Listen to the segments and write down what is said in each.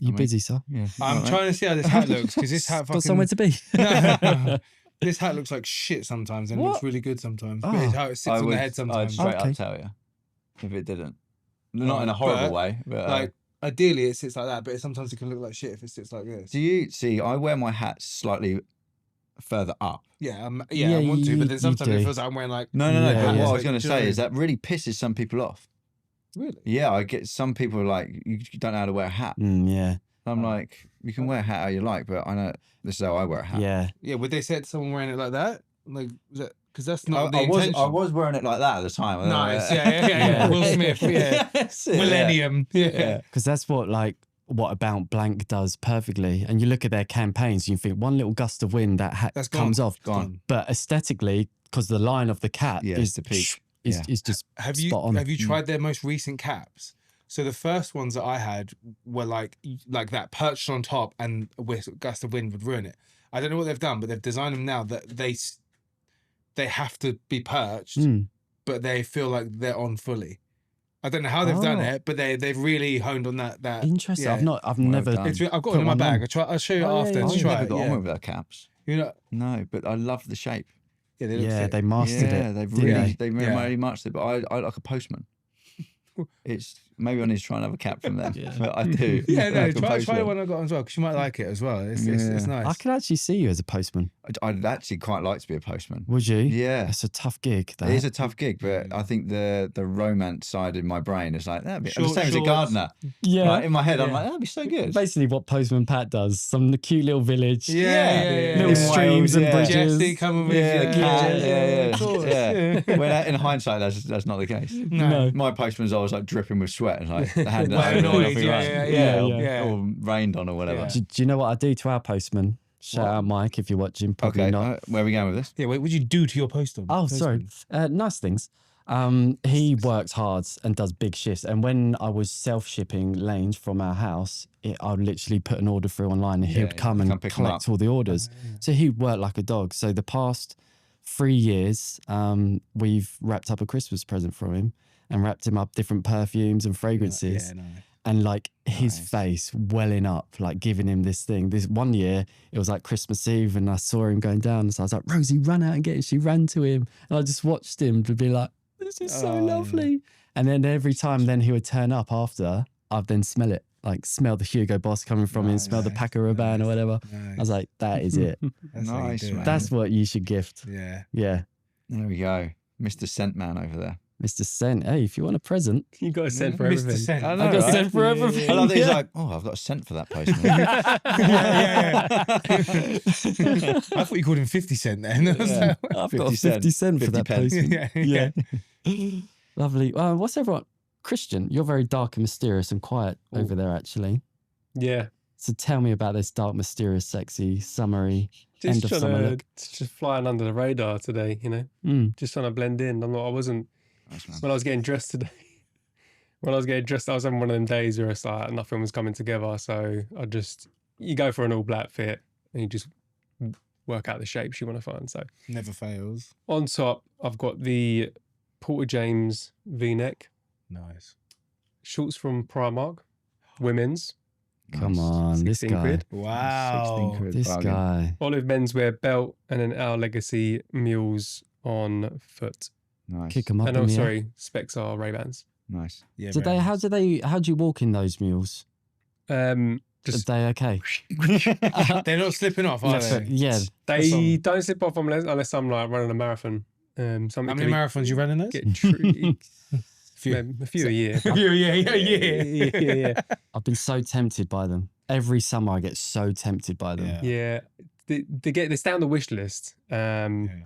You busy, sir? Yeah. I'm trying to see how this hat looks because this hat fucking... Got somewhere to be. This hat looks like shit sometimes and What? looks really good sometimes. Oh. But it's how it sits on the head sometimes. I'd straight Okay. up tell you if it didn't. Not in a horrible way. But, like, ideally it sits like that, but sometimes it can look like shit if it sits like this. do you see, I wear my hat slightly further up. Yeah, I Yeah, want to, but then you sometimes do. it feels like I'm wearing like... No. Yeah, But yeah. what I was going to Do you know what I say is mean? that really pisses some people off. Really? Yeah, I get some people like, you don't know how to wear a hat. Yeah. I'm like, you can wear a hat how you like, but I know this is how I wear a hat. Yeah. Yeah, would they say it to someone wearing it like that? Like, because that's not the I intention. was wearing it like that at the time. Nice, yeah. Will Smith, yeah. That's it, Millennium, yeah. Because that's what About Blank does perfectly. And you look at their campaigns and you think one little gust of wind, that hat That's gone. comes off. Gone. But aesthetically, because the line of the cap is the peak. is just spot on. Have you tried their most recent caps? So the first ones that I had were like that, perched on top, and a gust of wind would ruin it. I don't know what they've done, but they've designed them now that they have to be perched, but they feel like they're on fully. I don't know how they've done it, but they've really honed on that. Interesting. Yeah. I've never. I've got it in my bag. I'll show you after. yeah, Try I've never it. got Yeah. on with their caps. You know, No, but I love the shape. yeah, they look sick. They mastered Yeah, it. they've didn't really, they? they really mastered it. But I like a postman. It's maybe I need to try and have a cap from them. But I do. Yeah, no, Like a try postman. the one I got as well because you might like it as well. It's nice. I could actually see you as a postman. I'd actually quite like to be a postman. Would you? Yeah. It's a tough gig. That. It is a tough gig, but I think the romance side in my brain is like, that'd be the Short same as a shorts. gardener. Yeah. Like, in my head, I'm like, that'd be so good. Basically, what Postman Pat does. Some cute little village. Yeah. Little streams and bridges. Jesse coming with Yeah, you. the cat, Of course. yeah. When in hindsight, that's not the case. No. My postman's always like dripping with sweat and like had Well annoyed, yeah, yeah. or rained on or whatever. Yeah. Do you know what I do to our postman? Shout out Mike if you're watching. Probably Okay, not. where are we going with this? Yeah, what would you do to your postal? Oh, sorry. Nice things. He works hard and does big shifts. And when I was self-shipping lanes from our house, I would literally put an order through online and he would come and pick 'em collect up. all the orders. So he'd work like a dog. So the past 3 years, we've wrapped up a Christmas present for him and wrapped him up different perfumes and fragrances. Yeah, no. And like his face welling up, like giving him this thing. This one year, it was like Christmas Eve, and I saw him going down. So I was like, Rosie, run out and get it. She ran to him, and I just watched him to be like, this is so lovely. And then every time, then he would turn up after, I'd then smell it, like smell the Hugo Boss coming from him, smell the Paco Rabanne or whatever. I was like, that is it. That's how you Nice, do it. man. That's what you should gift. Yeah. Yeah. There we go. Mr. Scent Man over there. Mr. Scent. Hey, if you want a present, You got a scent for Mr. everything. Scent. I know, I got right? scent for everything. I love that he's Yeah. like, oh, I've got a scent for that postman. I thought you called him 50 Cent then. I was like, I've got 50 50 cent for 50 that pence. postman. Yeah. Lovely. What's everyone? Christian, you're very dark and mysterious and quiet over there, actually. Yeah. So tell me about this dark, mysterious, sexy, summery end of summer look. Just flying under the radar today, you know, just trying to blend in. I wasn't, Nice, man. when I was getting dressed today, I was having one of them days where it's like nothing was coming together. So you go for an all black fit and you just work out the shapes you want to find. So Never fails. on top, I've got the Porter James V-neck, Nice. shorts from Primark, women's, Come on, this 16 guy. quid. Wow. 16 quid This bargain. guy. Olive menswear belt, and then Our Legacy mules on foot. Nice. Kick him up And in oh, the air. sorry, specs are Ray-Bans. Nice. Yeah, Did very they? nice. How do you walk in those mules? Are Just they okay? They're not slipping off, are they? Yeah. they don't slip off unless I'm like running a marathon. How many marathons you running those? Get a few a year. Yeah. I've been so tempted by them. Every summer I get so tempted by them. Yeah. Yeah, they get this down the wish list. I can't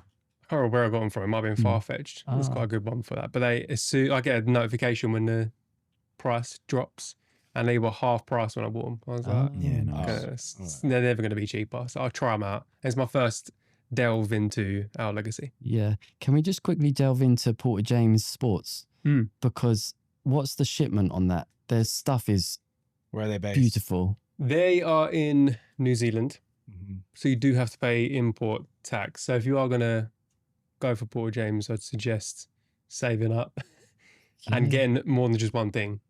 remember where I got them from. It might have been Farfetched. It's quite a good one for that. But as soon I get a notification when the price drops, and they were half price when I bought them. I was like, Yeah, okay, nice. they're never going to be cheaper. So I'll try them out. It's my first delve into Our Legacy. Yeah. Can we just quickly delve into Porter James Sports? Because what's the shipment on that? Their stuff is Where are they based? beautiful. They are in New Zealand. Mhm. So you do have to pay import tax. So if you are going to go for Porter James, I'd suggest saving up and getting more than just one thing.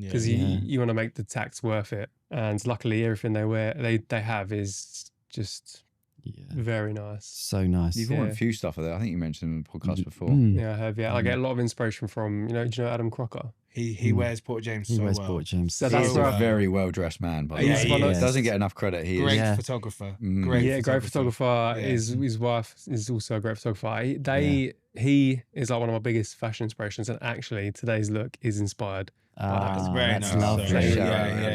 because you want to make the tax worth it. And luckily, everything they have is just very nice. So nice. You've worn a few stuff of that. I think you mentioned in the podcast before. Yeah, I have. Yeah, I get a lot of inspiration from do you know Adam Crocker? He wears Porter James He so wears well. Porter James. So that's a very well dressed man. By the way, he doesn't get enough credit. He great is photographer. Great photographer. His wife is also a great photographer. He is like one of my biggest fashion inspirations, and actually today's look is inspired. That's very nice. Lovely.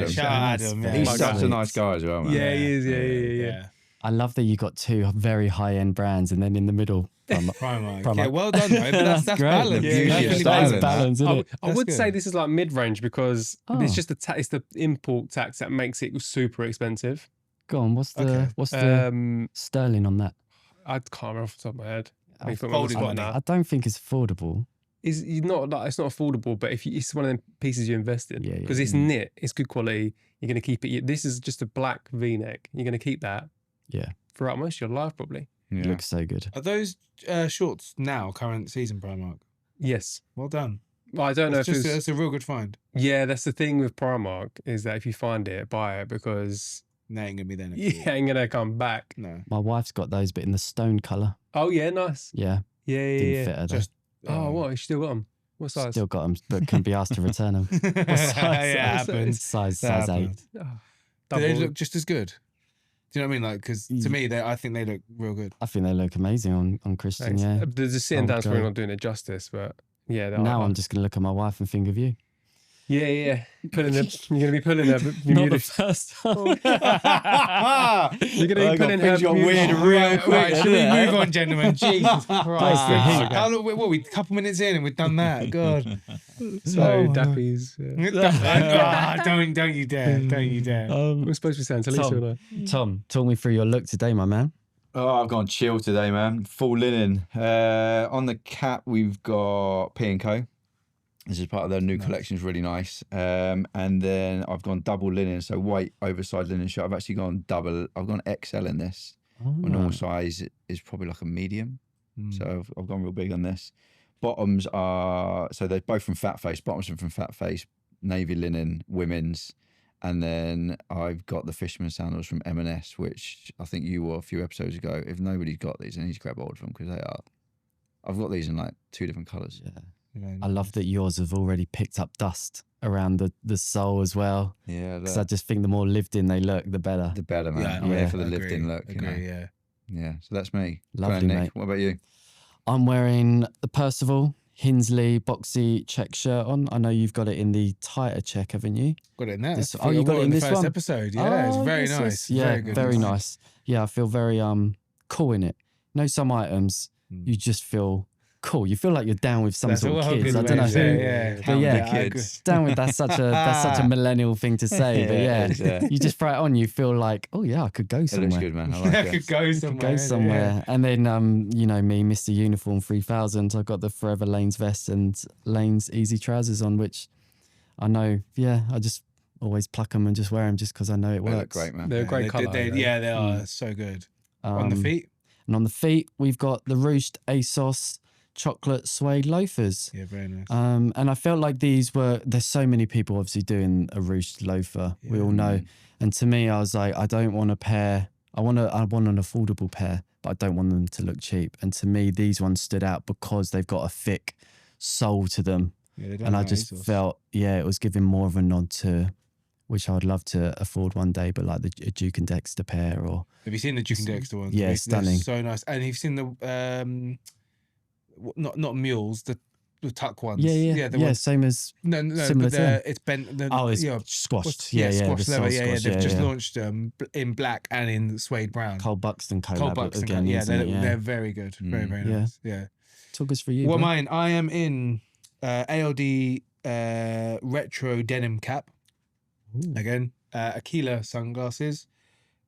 Shout out Adam. He's such a nice guy as well, man. Yeah, he is. Yeah. I love that you got two very high-end brands, and then in the middle, Primark. Yeah, well done, mate. But that's great. balance. That's balance, isn't it? I would say this is like mid-range because it's just it's the import tax that makes it super expensive. Go on. What's the sterling on that? I can't remember off the top of my head. I don't think it's affordable. It's not affordable, but if it's one of them pieces you invest in because it's knit, it's good quality. You're going to keep it. This is just a black V-neck. You're going to keep that. Yeah. Throughout most of your life, probably. Yeah. It looks so good. Are those shorts now current season Primark? Yes. Well done. Well, I don't know if it's a real good find. Yeah, that's the thing with Primark is that if you find it, buy it because they ain't gonna be there. Ain't gonna come back. No. My wife's got those, but in the stone colour. Oh yeah, nice. Yeah. Didn't fit her though. What? You still got them? What size? Still got them, but can be asked to return them. What size? Yeah, it happens. Size 8. Do they look just as good? Do you know what I mean? Like, because to me, I think they look real good. I think they look amazing on Christian. Thanks. Yeah. The sitting down's probably not doing it justice, but yeah. Now I'm just gonna look at my wife and think of you. Yeah. You're gonna be pulling her. Not the first time. You're gonna be pulling her. Got weird real quick. Right, should we move on, gentlemen? Jesus Christ! hint. How long? What? We a couple minutes in and we've done that. God. So Dappy's. Don't you dare! Don't you dare! We're supposed to be saying to Lisa. Tom, talk me through your look today, my man. Oh, I've gone chill today, man. Full linen. On the cap, we've got P&Co. This is part of their new collection. It's really nice. And then I've gone double linen, so white oversized linen shirt. I've actually gone double. I've gone XL in this. My normal size is probably like a medium. So I've gone real big on this. Bottoms are, so they're both from Fat Face. Bottoms are from Fat Face, navy linen, women's. And then I've got the Fisherman sandals from M&S, which I think you wore a few episodes ago. If nobody's got these, I need to grab hold of them because they are. I've got these in like 2 different colours. Yeah. I love that yours have already picked up dust around the sole as well. Yeah. Because I just think the more lived in they look, the better. The better, man. Yeah, I'm here for the lived in look. Yeah. Yeah. So that's me. Lovely, Nick. mate. What about you? I'm wearing the Percival Hinsley boxy check shirt on. I know you've got it in the tighter check, haven't you? Got it in there. You got it in the this first one? episode. Yeah, it's very yes, nice. yes. Yeah, very, good. very nice. Yeah, I feel very cool in it. You know, some items you just feel cool. You feel like you're down with some sort of kids. I don't know who. But yeah, kids. down with that's such a millennial thing to say. But yeah, you just throw it on, you feel like, oh yeah, I could go It somewhere. looks good, man. I like I it. could go somewhere. Go somewhere. And then you know me, Mr. Uniform 3000. I've got the Forever Lanes vest and Lanes easy trousers on, which I know. Yeah, I just always pluck them and just wear them just because I know it They look works. great, man. They're a great colour. They are so good. On the feet. And on the feet, we've got the Roost ASOS chocolate suede loafers. Yeah, very nice. And I felt like there's so many people obviously doing a Roost loafer. We all know. And to me, I was like, I don't want a pair. I want an affordable pair, but I don't want them to look cheap. And to me, these ones stood out because they've got a thick sole to them. Yeah, and I just felt, it was giving more of a nod to, which I would love to afford one day, but like the Duke and Dexter pair or. Have you seen the Duke and Dexter ones? Yeah, stunning. So nice. And you've seen the not mules, the tuck ones. Yeah, same as similar to it's bent. It's squashed. Squashed leather. Squashed, They've just launched in black and in suede brown. Cole Buxton collab again. They're very good. Very nice. Yeah. Talk us for you. Well, mine. I am in ALD retro denim cap. Ooh. Again, Aquila sunglasses,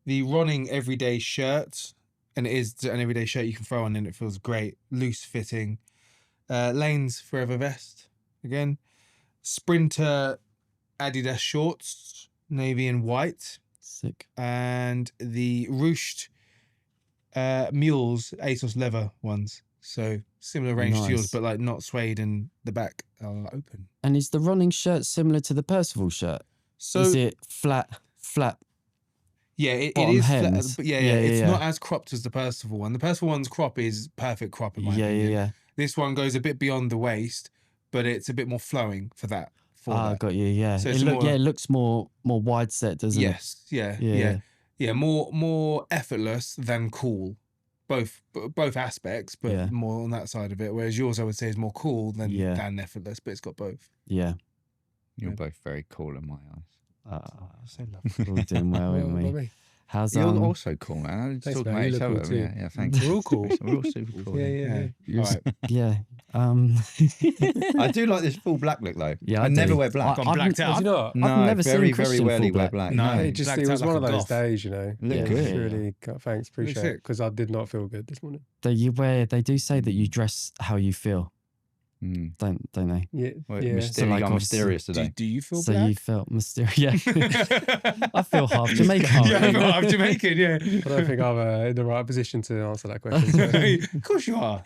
the Ronning everyday shirt, and it is an everyday shirt you can throw on and it feels great, loose fitting. Lanes Forever vest, again, Sprinter Adidas shorts, navy and white, sick, and the ruched mules ASOS leather ones. So Similar range to yours, Nice. but like not suede and the back are open. And is the running shirt similar to the Percival shirt? So Is it flat? yeah, it bottom is flat, hems? but yeah, Yeah, yeah, it's yeah. not as cropped as the Percival one. The Percival one's crop is perfect crop in my Yeah, opinion. yeah. This one goes a bit beyond the waist, but it's a bit more flowing for that. Got you. Yeah. So It it's it looks more wide set, doesn't it? yes, yeah, Yeah, yeah, yeah. yeah. More effortless than cool. Both aspects, but Yeah. more on that side of it. Whereas yours, I would say, is more cool Yeah. than effortless, but it's got both. Yeah. You're Yeah. both very cool in my eyes. So lovely. We're all doing well, Well, aren't we? Bobby. How's You're also cool, man. Thanks, Talk man. about You each look other. cool too. Yeah, thanks. We're all cool. We're all super cool. Yeah. All right. yeah. I do like this full black look though. Yeah, I I never do. wear black. Gone blacked Oh, out. do you not? No, I've never very, seen very Christian rarely full wear black. black. No. No, It just Blacked it out was like one a of those goth. days, you know. Look Yeah, good. yeah. Really, thanks, appreciate it. sick. Because I did not feel good this morning. They do say that you dress how you feel, Mm. don't they? Yeah, Well, yeah. So, like, I'm obviously- mysterious today. Do you feel So black? you felt mysterious. Yeah. I feel half Yeah, Jamaican. I'm Jamaican. Yeah. I don't think I'm in the right position to answer that question. So. Of course you are.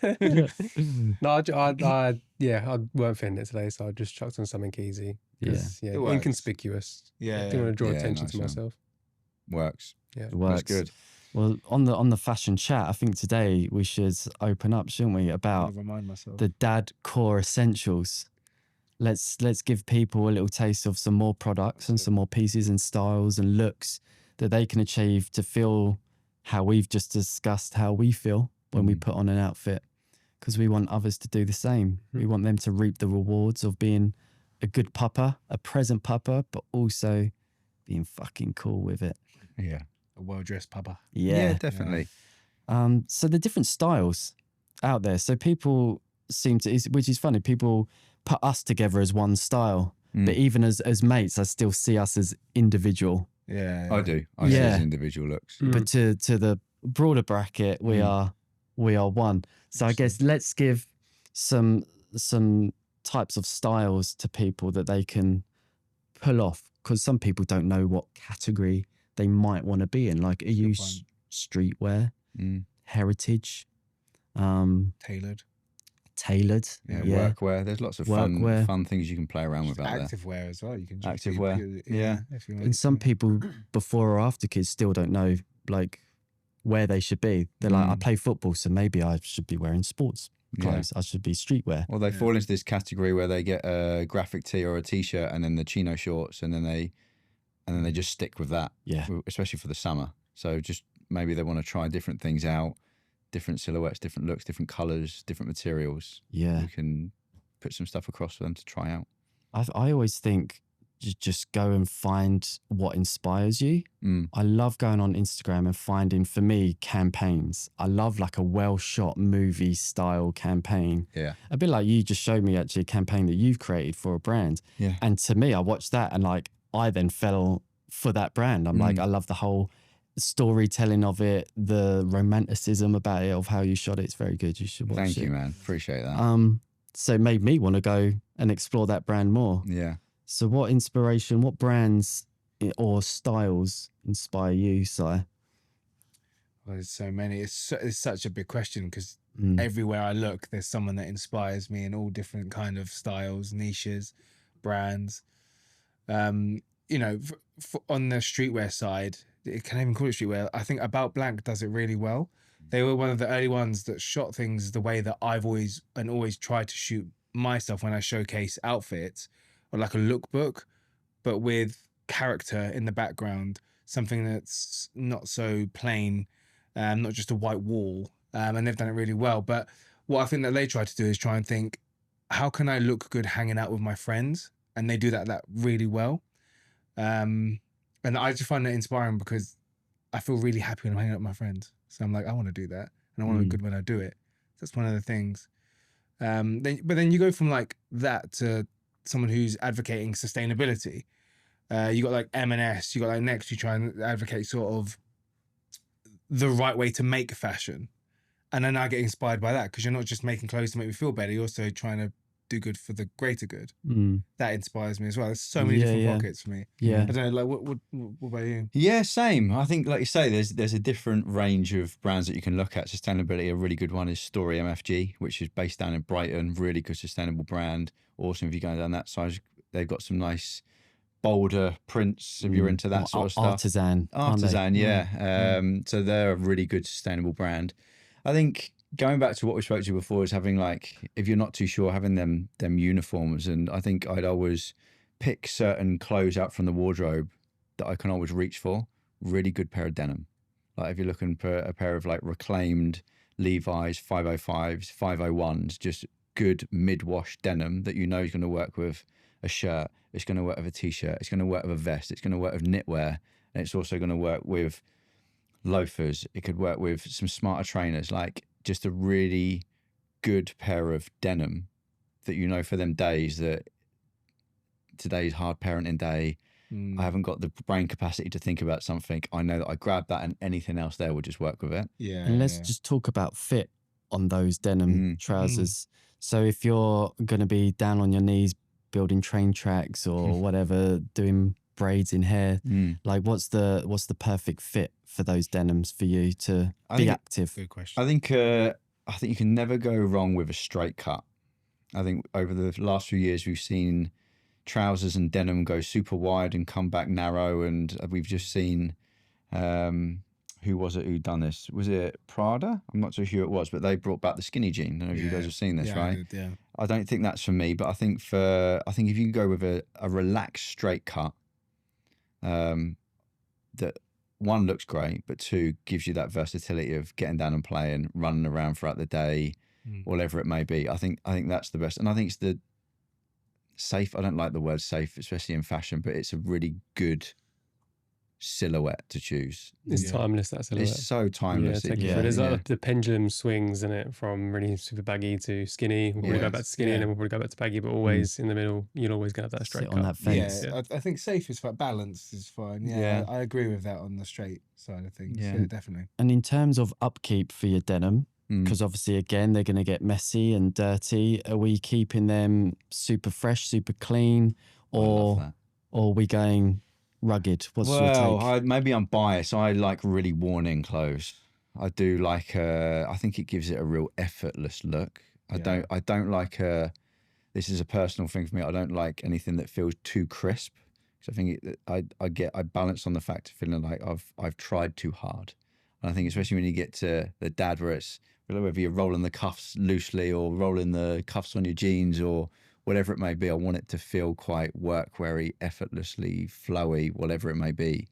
No, I weren't feeling it today, so I just chucked on something easy. 'Cause, It works. Inconspicuous. Yeah. Didn't want to draw Yeah, attention nice to one. myself. Works. Yeah, It works. That's good. Well, on the fashion chat, I think today we should open up, shouldn't we, about Remind myself. the dad core essentials. Let's give people a little taste of some more products and some more pieces and styles and looks that they can achieve to feel how we've just discussed how we feel when we put on an outfit, because we want others to do the same. We want them to reap the rewards of being a good pupper, a present pupper, but also being fucking cool with it. Yeah. A well-dressed papa. Yeah, definitely. So the different styles out there. So people seem to, which is funny, people put us together as one style, but even as mates, I still see us as individual. Yeah. I do. I see Yeah. as individual looks. But to the broader bracket, we are one. So I guess let's give some types of styles to people that they can pull off, because some people don't know what category they might want to be in. Like, are you point. streetwear, heritage, tailored? Yeah, Yeah. workwear. There's lots of Workwear. fun things you can play around with out there. Active wear as well. You can just Active be wear, pure- yeah. If you want. And some people before or after kids still don't know like where they should be. They're like, I play football, so maybe I should be wearing sports clothes. I should be streetwear. Or they fall into this category where they get a graphic tee or a t-shirt and then the chino shorts, and then they just stick with that. Yeah. Especially for the summer. So just maybe they want to try different things out, different silhouettes, different looks, different colors, different materials. Yeah. You can put some stuff across for them to try out. I always think just go and find what inspires you. I love going on Instagram and finding, for me, campaigns. I love like a well-shot movie style campaign. Yeah. A bit like you just showed me actually a campaign that you've created for a brand. Yeah. And to me, I watched that and like I then fell for that brand. I'm like, I love the whole storytelling of it, the romanticism about it, of how you shot it. It's very good. You should watch it. Thank you, man. Appreciate that. So it made me want to go and explore that brand more. Yeah. So what inspiration, what brands or styles inspire you, Si? Well, there's so many. It's such a big question because everywhere I look, there's someone that inspires me in all different kind of styles, niches, brands. You know, on the streetwear side, it can't even call it streetwear. I think About Blank does it really well. They were one of the early ones that shot things the way that I've always tried to shoot my stuff when I showcase outfits, or like a lookbook, but with character in the background, something that's not so plain, not just a white wall. And they've done it really well. But what I think that they try to do is try and think, how can I look good hanging out with my friends? And they do that really well. And I just find that inspiring because I feel really happy when I'm hanging out with my friends. So I'm like, I want to do that. And I want to look good when I do it. That's one of the things. But then you go from like that to someone who's advocating sustainability. You got like M&S, you got like Next, you try and advocate sort of the right way to make fashion. And then I get inspired by that because you're not just making clothes to make me feel better, you're also trying to do good for the greater good. Mm. That inspires me as well. There's so many different pockets for me. Yeah. I don't know, like what about you? Yeah, same. I think, like you say, there's a different range of brands that you can look at. Sustainability, a really good one is Story MFG, which is based down in Brighton. Really good sustainable brand. Awesome if you're going down that side. They've got some nice bolder prints if you're into that sort of stuff. Artisan, aren't they? Artisan, yeah. So they're a really good sustainable brand. I think going back to what we spoke to before is having, like, if you're not too sure, having them uniforms. And I think I'd always pick certain clothes out from the wardrobe that I can always reach for. Really good pair of denim. Like if you're looking for a pair of like reclaimed Levi's 505s, 501s, just good mid-wash denim that you know is going to work with a shirt, it's going to work with a t-shirt, it's going to work with a vest, it's going to work with knitwear, and it's also going to work with loafers. It could work with some smarter trainers. Like just a really good pair of denim that you know for them days that today's hard parenting day, I haven't got the brain capacity to think about something. I know that I grab that and anything else there will just work with it. Yeah. And let's just talk about fit on those denim trousers. So if you're going to be down on your knees building train tracks or whatever, doing braids in hair, like what's the perfect fit for those denims for you to be active? Good question. I think you can never go wrong with a straight cut. I think over the last few years we've seen trousers and denim go super wide and come back narrow, and we've just seen who was it who done this? Was it Prada? I'm not so sure who it was, but they brought back the skinny jean. I don't know if you guys have seen this, right? I don't think that's for me, but I think if you can go with a relaxed straight cut, that one looks great, but two gives you that versatility of getting down and playing, running around throughout the day, whatever it may be. I think that's the best, and I think it's the safe. I don't like the word safe, especially in fashion, but it's a really good silhouette to choose. It's timeless, that silhouette. It's so timeless. There's like the pendulum swings in it from really super baggy to skinny. We'll probably go back to skinny and then we'll probably go back to baggy, but always in the middle, you'll always get that straight Sit cut. on that fence. Yeah, I think safe is fine. Balance is fine. Yeah, I agree with that on the straight side of things. Yeah, definitely. And in terms of upkeep for your denim, because obviously, again, they're going to get messy and dirty. Are we keeping them super fresh, super clean, or are we going rugged? What's your take? Maybe I'm biased. I like really worn-in clothes. I do like. I think it gives it a real effortless look. I don't like. This is a personal thing for me. I don't like anything that feels too crisp. So I think I balance on the fact of feeling like I've tried too hard. And I think especially when you get to the dad, where it's whether you're rolling the cuffs loosely or rolling the cuffs on your jeans or whatever it may be, I want it to feel quite workweary, effortlessly flowy, whatever it may be.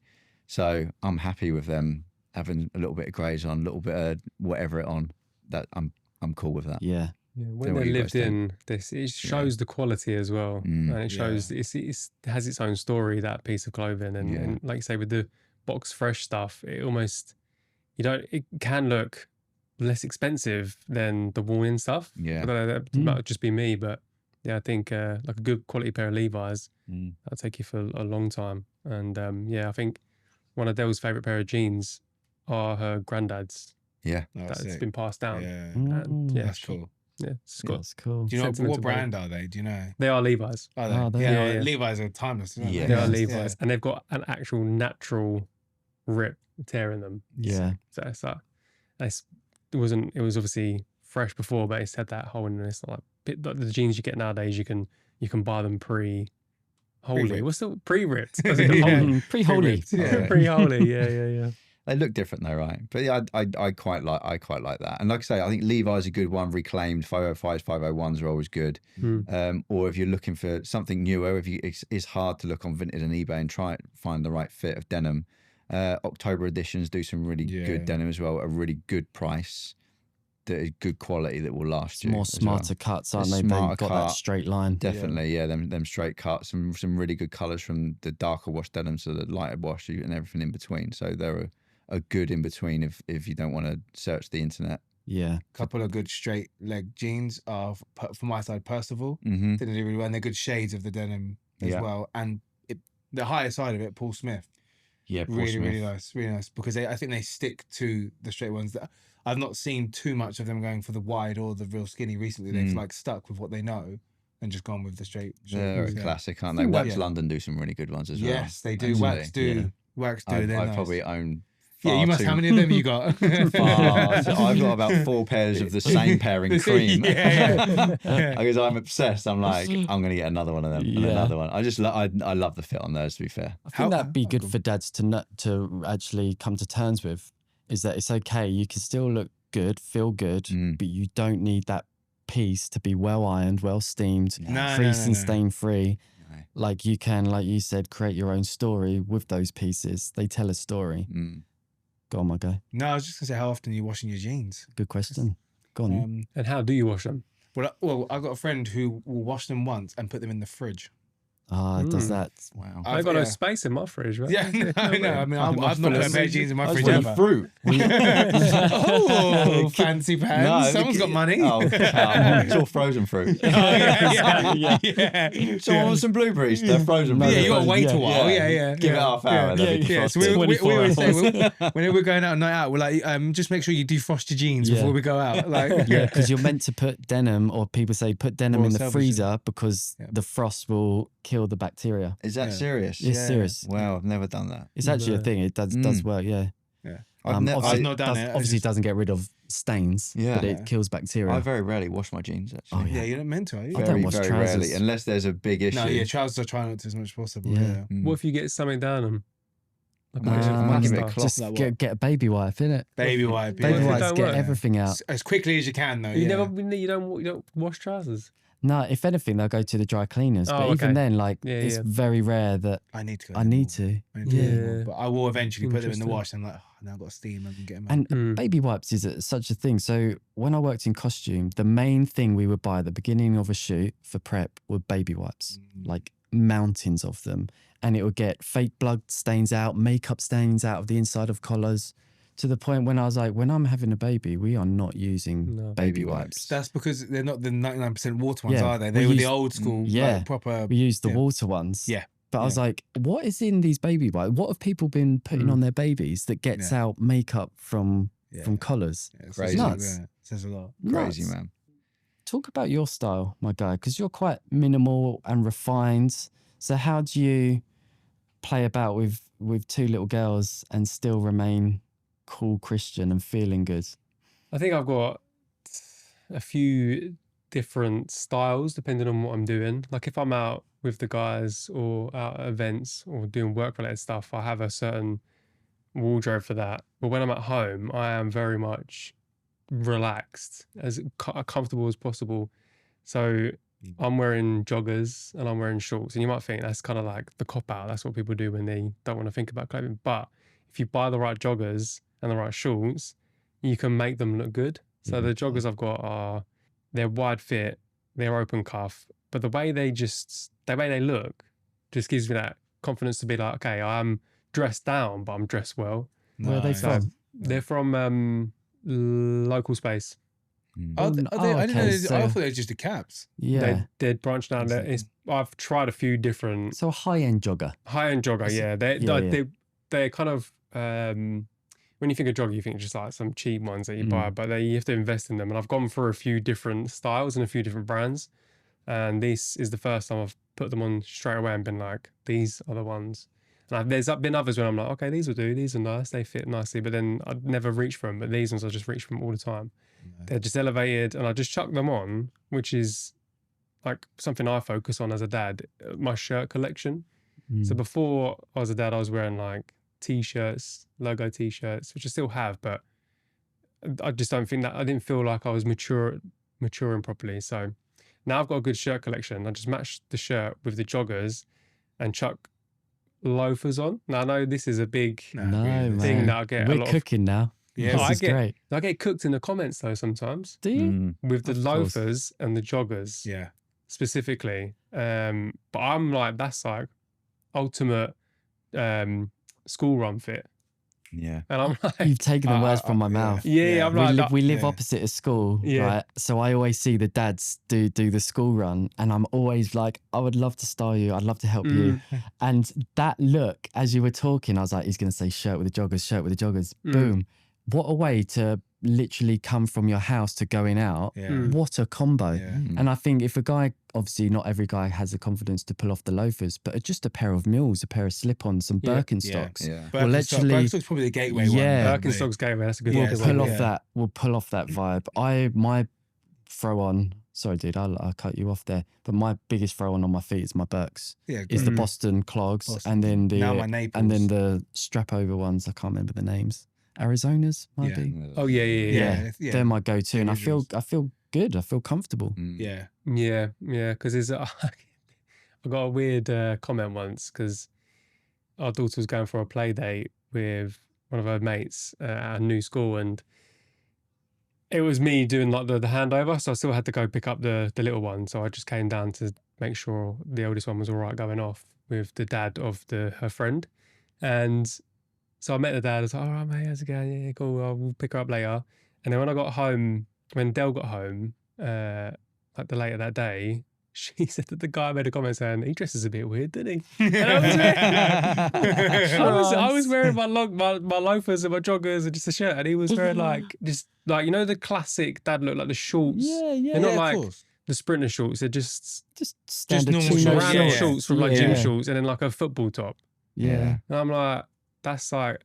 So I'm happy with them having a little bit of greys on, a little bit of whatever it on. That I'm cool with that. Yeah. When they're lived in, it shows the quality as well, and it shows it has its own story, that piece of clothing, and like you say with the box fresh stuff, it can look less expensive than the worn-in stuff. Yeah, I don't know, that might just be me, but yeah, I think like a good quality pair of Levi's that'll take you for a long time. And I think one of Dell's favorite pair of jeans are her granddad's. Yeah, that's been passed down. Yeah, and, that's cool. Yeah, that's cool. Do you know what brand are they? Do you know? They are Levi's. Are they? Yeah, Levi's are timeless. Yeah, they are Levi's, and they've got an actual natural rip tear in them. Yeah, so it was obviously fresh before, but it's had that hole in it. It's not like the jeans you get nowadays. You can buy them pre-holy. What's the pre-ripped? pre-holy. Pre-holy. Yeah. They look different though, right? But yeah, I quite like that. And like I say, I think Levi's a good one. Reclaimed 505s, 501s are always good. Or if you're looking for something newer, it's hard to look on Vinted and eBay and try and find the right fit of denim. October editions do some really good denim as well at a really good price. That is good quality that will last you. More smarter cuts, aren't they? They've got that straight line. Definitely, them straight cuts. Some really good colours from the darker wash denim to the lighter wash and everything in between. So they're a good in between if you don't want to search the internet. Yeah, couple of good straight leg jeans are from my side. Percival didn't do really well, and they're good shades of the denim as well. And the higher side of it, Paul Smith. Yeah, Paul really, Smith. really nice because I think they stick to the straight ones. That I've not seen too much of them going for the wide or the real skinny recently. They've like stuck with what they know, and just gone with the straight. They're a yeah. classic, aren't they? think that- Wax London do some really good ones as well. Yes, they do. actually. Wax do. Wax do. I They're nice. probably own. Yeah, you must. How many of them you got? So I've got about 4 pairs of the same pair in cream. Yeah. Because I'm obsessed. I'm like, I'm going to get another one of them and Yeah. another one. I just, I love the fit on those, to be fair. I think that'd be good for dads to actually come to terms with, is that it's okay. You can still look good, feel good, but you don't need that piece to be well ironed, well steamed, crease and stain free. No. Like you can, like you said, create your own story with those pieces. They tell a story. Go on, my guy. No, I was just gonna say, how often are you washing your jeans? Good question. Go on. And how do you wash them? Well, I've got a friend who will wash them once and put them in the fridge. Does that? Wow. I've got no space in my fridge, right? Yeah, no. I mean, I've not put a pair of jeans in my fridge With ever. fruit. Oh, fancy pants. No, Someone's got money. Oh, it's all frozen fruit. yeah. Someone wants some blueberries. They're frozen. Yeah, you got to wait a Yeah. while. Yeah. Give it half hour. and they'll be Yeah, so defrosted. we always say 24 whenever we're going out night out, we're like, just make sure you defrost your jeans before we go out. Like, Yeah, because you're meant to put denim, or people say put denim Or in the salvage it. freezer because the frost will kill the bacteria. Is that serious? It's serious. Wow, I've never done that. It's actually a thing. It does work. Yeah. I've not done it. Obviously, it doesn't get rid of stains, but it kills bacteria. I very rarely wash my jeans, actually. Oh, yeah, you're not meant to, are you? I don't Very, wash very trousers. rarely, unless there's a big issue. No, yeah, trousers I try not to as much as possible. Yeah. Yeah. What if you get something down them? Like I might give it a stuff? cloth. Just like get a baby wipe, innit? Baby wipe. Baby if it wipes don't get work? everything out. As quickly as you can, though. You yeah. you don't wash trousers. No, if anything, they'll go to the dry cleaners. But Oh, even okay. then, like, Yeah, it's yeah. very rare that I need to go. I need to. Yeah. But I will eventually put them in the Interesting. wash. And I'm like, now I've got steam. I can get them out. And baby wipes is such a thing. So when I worked in costume, the main thing we would buy at the beginning of a shoot for prep were baby wipes, like mountains of them. And it would get fake blood stains out, makeup stains out of the inside of collars, to the point when I was like, when I'm having a baby, we are not using baby wipes. That's because they're not the 99% water ones, Yeah, are they? we They were the used- old school, like, proper. We use the yeah. water ones. Yeah. But I was like, what is in these baby wipes? What have people been putting on their babies that gets out makeup from collars? Yeah, it Crazy. says, Nuts. It says a lot. Crazy, Nuts. man. Talk about your style, my guy, because you're quite minimal and refined. So how do you play about with 2 little girls and still remain cool Christian and feeling good? I think I've got a few different styles depending on what I'm doing. Like if I'm out with the guys or out at events or doing work related stuff, I have a certain wardrobe for that. But when I'm at home, I am very much relaxed, as comfortable as possible. So I'm wearing joggers and I'm wearing shorts, and you might think that's kind of like the cop out. That's what people do when they don't want to think about clothing. But if you buy the right joggers and the right shorts, you can make them look good. So the joggers I've got they're wide fit, they're open cuff, but the way they look just gives me that confidence to be like, okay, I'm dressed down, but I'm dressed well. Where are they So from? They're from Local Space. I didn't know. I so- thought they were just the caps. Yeah. They're branched out there. I've tried a few different So a high-end jogger. high-end jogger. Yeah, they're kind of when you think of jogger, you think just like some cheap ones that you buy, but you have to invest in them. And I've gone through a few different styles and a few different brands, and this is the first time I've put them on straight away and been like, these are the ones. And there's been others when I'm like, okay, these will do. These are nice. They fit nicely. But then I'd never reach for them. But these ones I just reach for them all the time. They're just elevated, and I just chuck them on, which is like something I focus on as a dad. My shirt collection. So before I was a dad, I was wearing like T-shirts, logo T-shirts, which I still have, but I just don't think that I didn't feel like I was maturing properly. So now I've got a good shirt collection. I just match the shirt with the joggers and chuck loafers on. Now I know this is a big No, thing man. that I get We're a lot cooking now. Yeah, This I is great. I get cooked in the comments though sometimes Do you? with the Of course. loafers and the joggers Yeah. specifically. But I'm like, that's like ultimate school run fit. Yeah. And I'm like, You've taken the words from my mouth. yeah, I'm We, like, we live yeah. opposite a school, Yeah. right? So I always see the dads do the school run, and I'm always like, I would love to style you. I'd love to help you. And that look, as you were talking, I was like, he's going to say shirt with the joggers, shirt with the joggers. Boom. What a way to literally come from your house to going out. Yeah. What a combo. Yeah. And I think if a guy, obviously not every guy has the confidence to pull off the loafers, but just a pair of mules, a pair of slip-ons, some Yeah. Birkenstocks. Yeah. Well, literally, Birkenstock's probably the gateway one. Yeah. probably. Birkenstock's gateway. That's a good Yeah, one. it's pull like- off that. We'll pull off that vibe. My throw on. Sorry, dude, I cut you off there. But my biggest throw on my feet is my Birks. Yeah, Is the Mm. Boston clogs, Boston. and then Now my the Naples. strap over ones. I can't remember the names. Arizona's might Yeah. be. Oh yeah. Yeah. They're my go-to, and I feel Originals. good. I feel comfortable. Yeah. Yeah, because there's I got a weird comment once because our daughter was going for a play date with one of her mates at a new school, and it was me doing like the handover, so I still had to go pick up the little one. So I just came down to make sure the oldest one was all right going off with the dad of her friend, and so I met the dad. I was like, "All right, mate, how's it going? Yeah, cool. We'll pick her up later." And then when I got home, when Dell got home, like the later that day, she said that the guy made a comment saying he dresses a bit weird, didn't he? And I was wearing my loafers and my joggers and just a shirt, and he was wearing like the classic dad look, like the shorts. Yeah. They're not of like course. the sprinter shorts. They're just Standard normal chino shorts, random yeah. shorts from like gym Yeah. shorts, and then like a football top. Yeah. And I'm like, that's a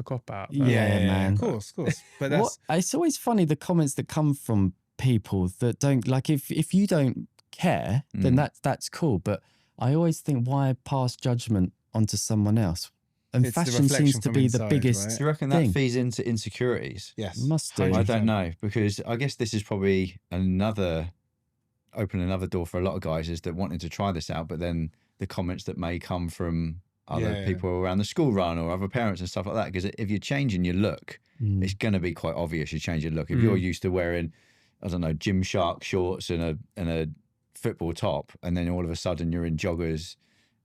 cop out. Yeah, man. Of course. But that's It's always funny the comments that come from people that don't like. If you don't care, then that's cool. But I always think, why pass judgment onto someone else? And It's the fashion reflection seems to from be inside, the biggest. right? Do you reckon thing. that feeds into insecurities? yes. Must do. I 100%. don't know, because I guess this is probably open another door for a lot of guys, is that wanting to try this out, but then the comments that may come from other Yeah. people around the school run or other parents and stuff like that. Because if you're changing your look, Mm. it's going to be quite obvious you change your look. If you're used to wearing, I don't know, Gymshark shorts and a football top, and then all of a sudden you're in joggers,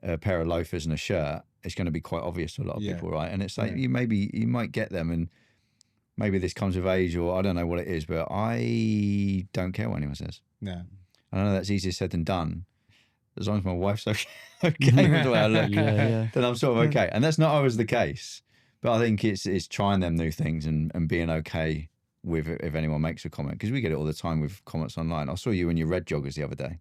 a pair of loafers and a shirt, it's going to be quite obvious to a lot of Yeah. people, right? And it's like Yeah. you might get them, and maybe this comes with age, or I don't know what it is, but I don't care what anyone says. No. I know that's easier said than done. As long as my wife's okay with the way I look, Yeah. then I'm sort of okay. And that's not always the case. But I think it's trying them new things and being okay with it if anyone makes a comment. Because we get it all the time with comments online. I saw you in your red joggers the other day.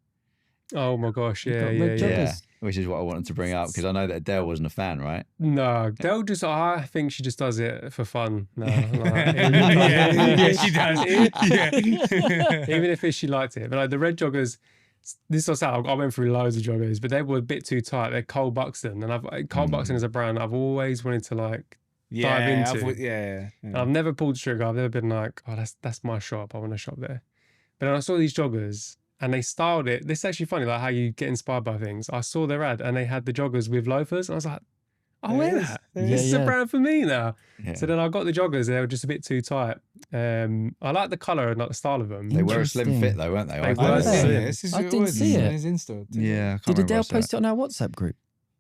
Oh my gosh, You've yeah, got yeah, red yeah. joggers. Yeah. Which is what I wanted to bring up, because I know that Adele wasn't a fan, right? No, they'll just. I think she just does it for fun. No, Yeah, she does. Yeah. Even if she liked it, but like the red joggers. This was how I went through loads of joggers, but they were a bit too tight. They're Cole Buxton, and Cole Buxton is a brand I've always wanted to like dive into. Yeah. And I've never pulled the trigger. I've never been like, oh, that's my shop. I want to shop there. But then I saw these joggers and they styled it. This is actually funny, like how you get inspired by things. I saw their ad and they had the joggers with loafers. And I was like, I'll There it wear is. that. There it This is. is a Yeah. brand for me now. Yeah. So then I got the joggers. They were just a bit too tight. I like the colour and like the style of them. They were a slim Interesting. fit though, weren't they? They I were thought slim. they This is I didn't see it. in his Insta. Yeah. I can't Did remember Adele what's post that. it on our WhatsApp group?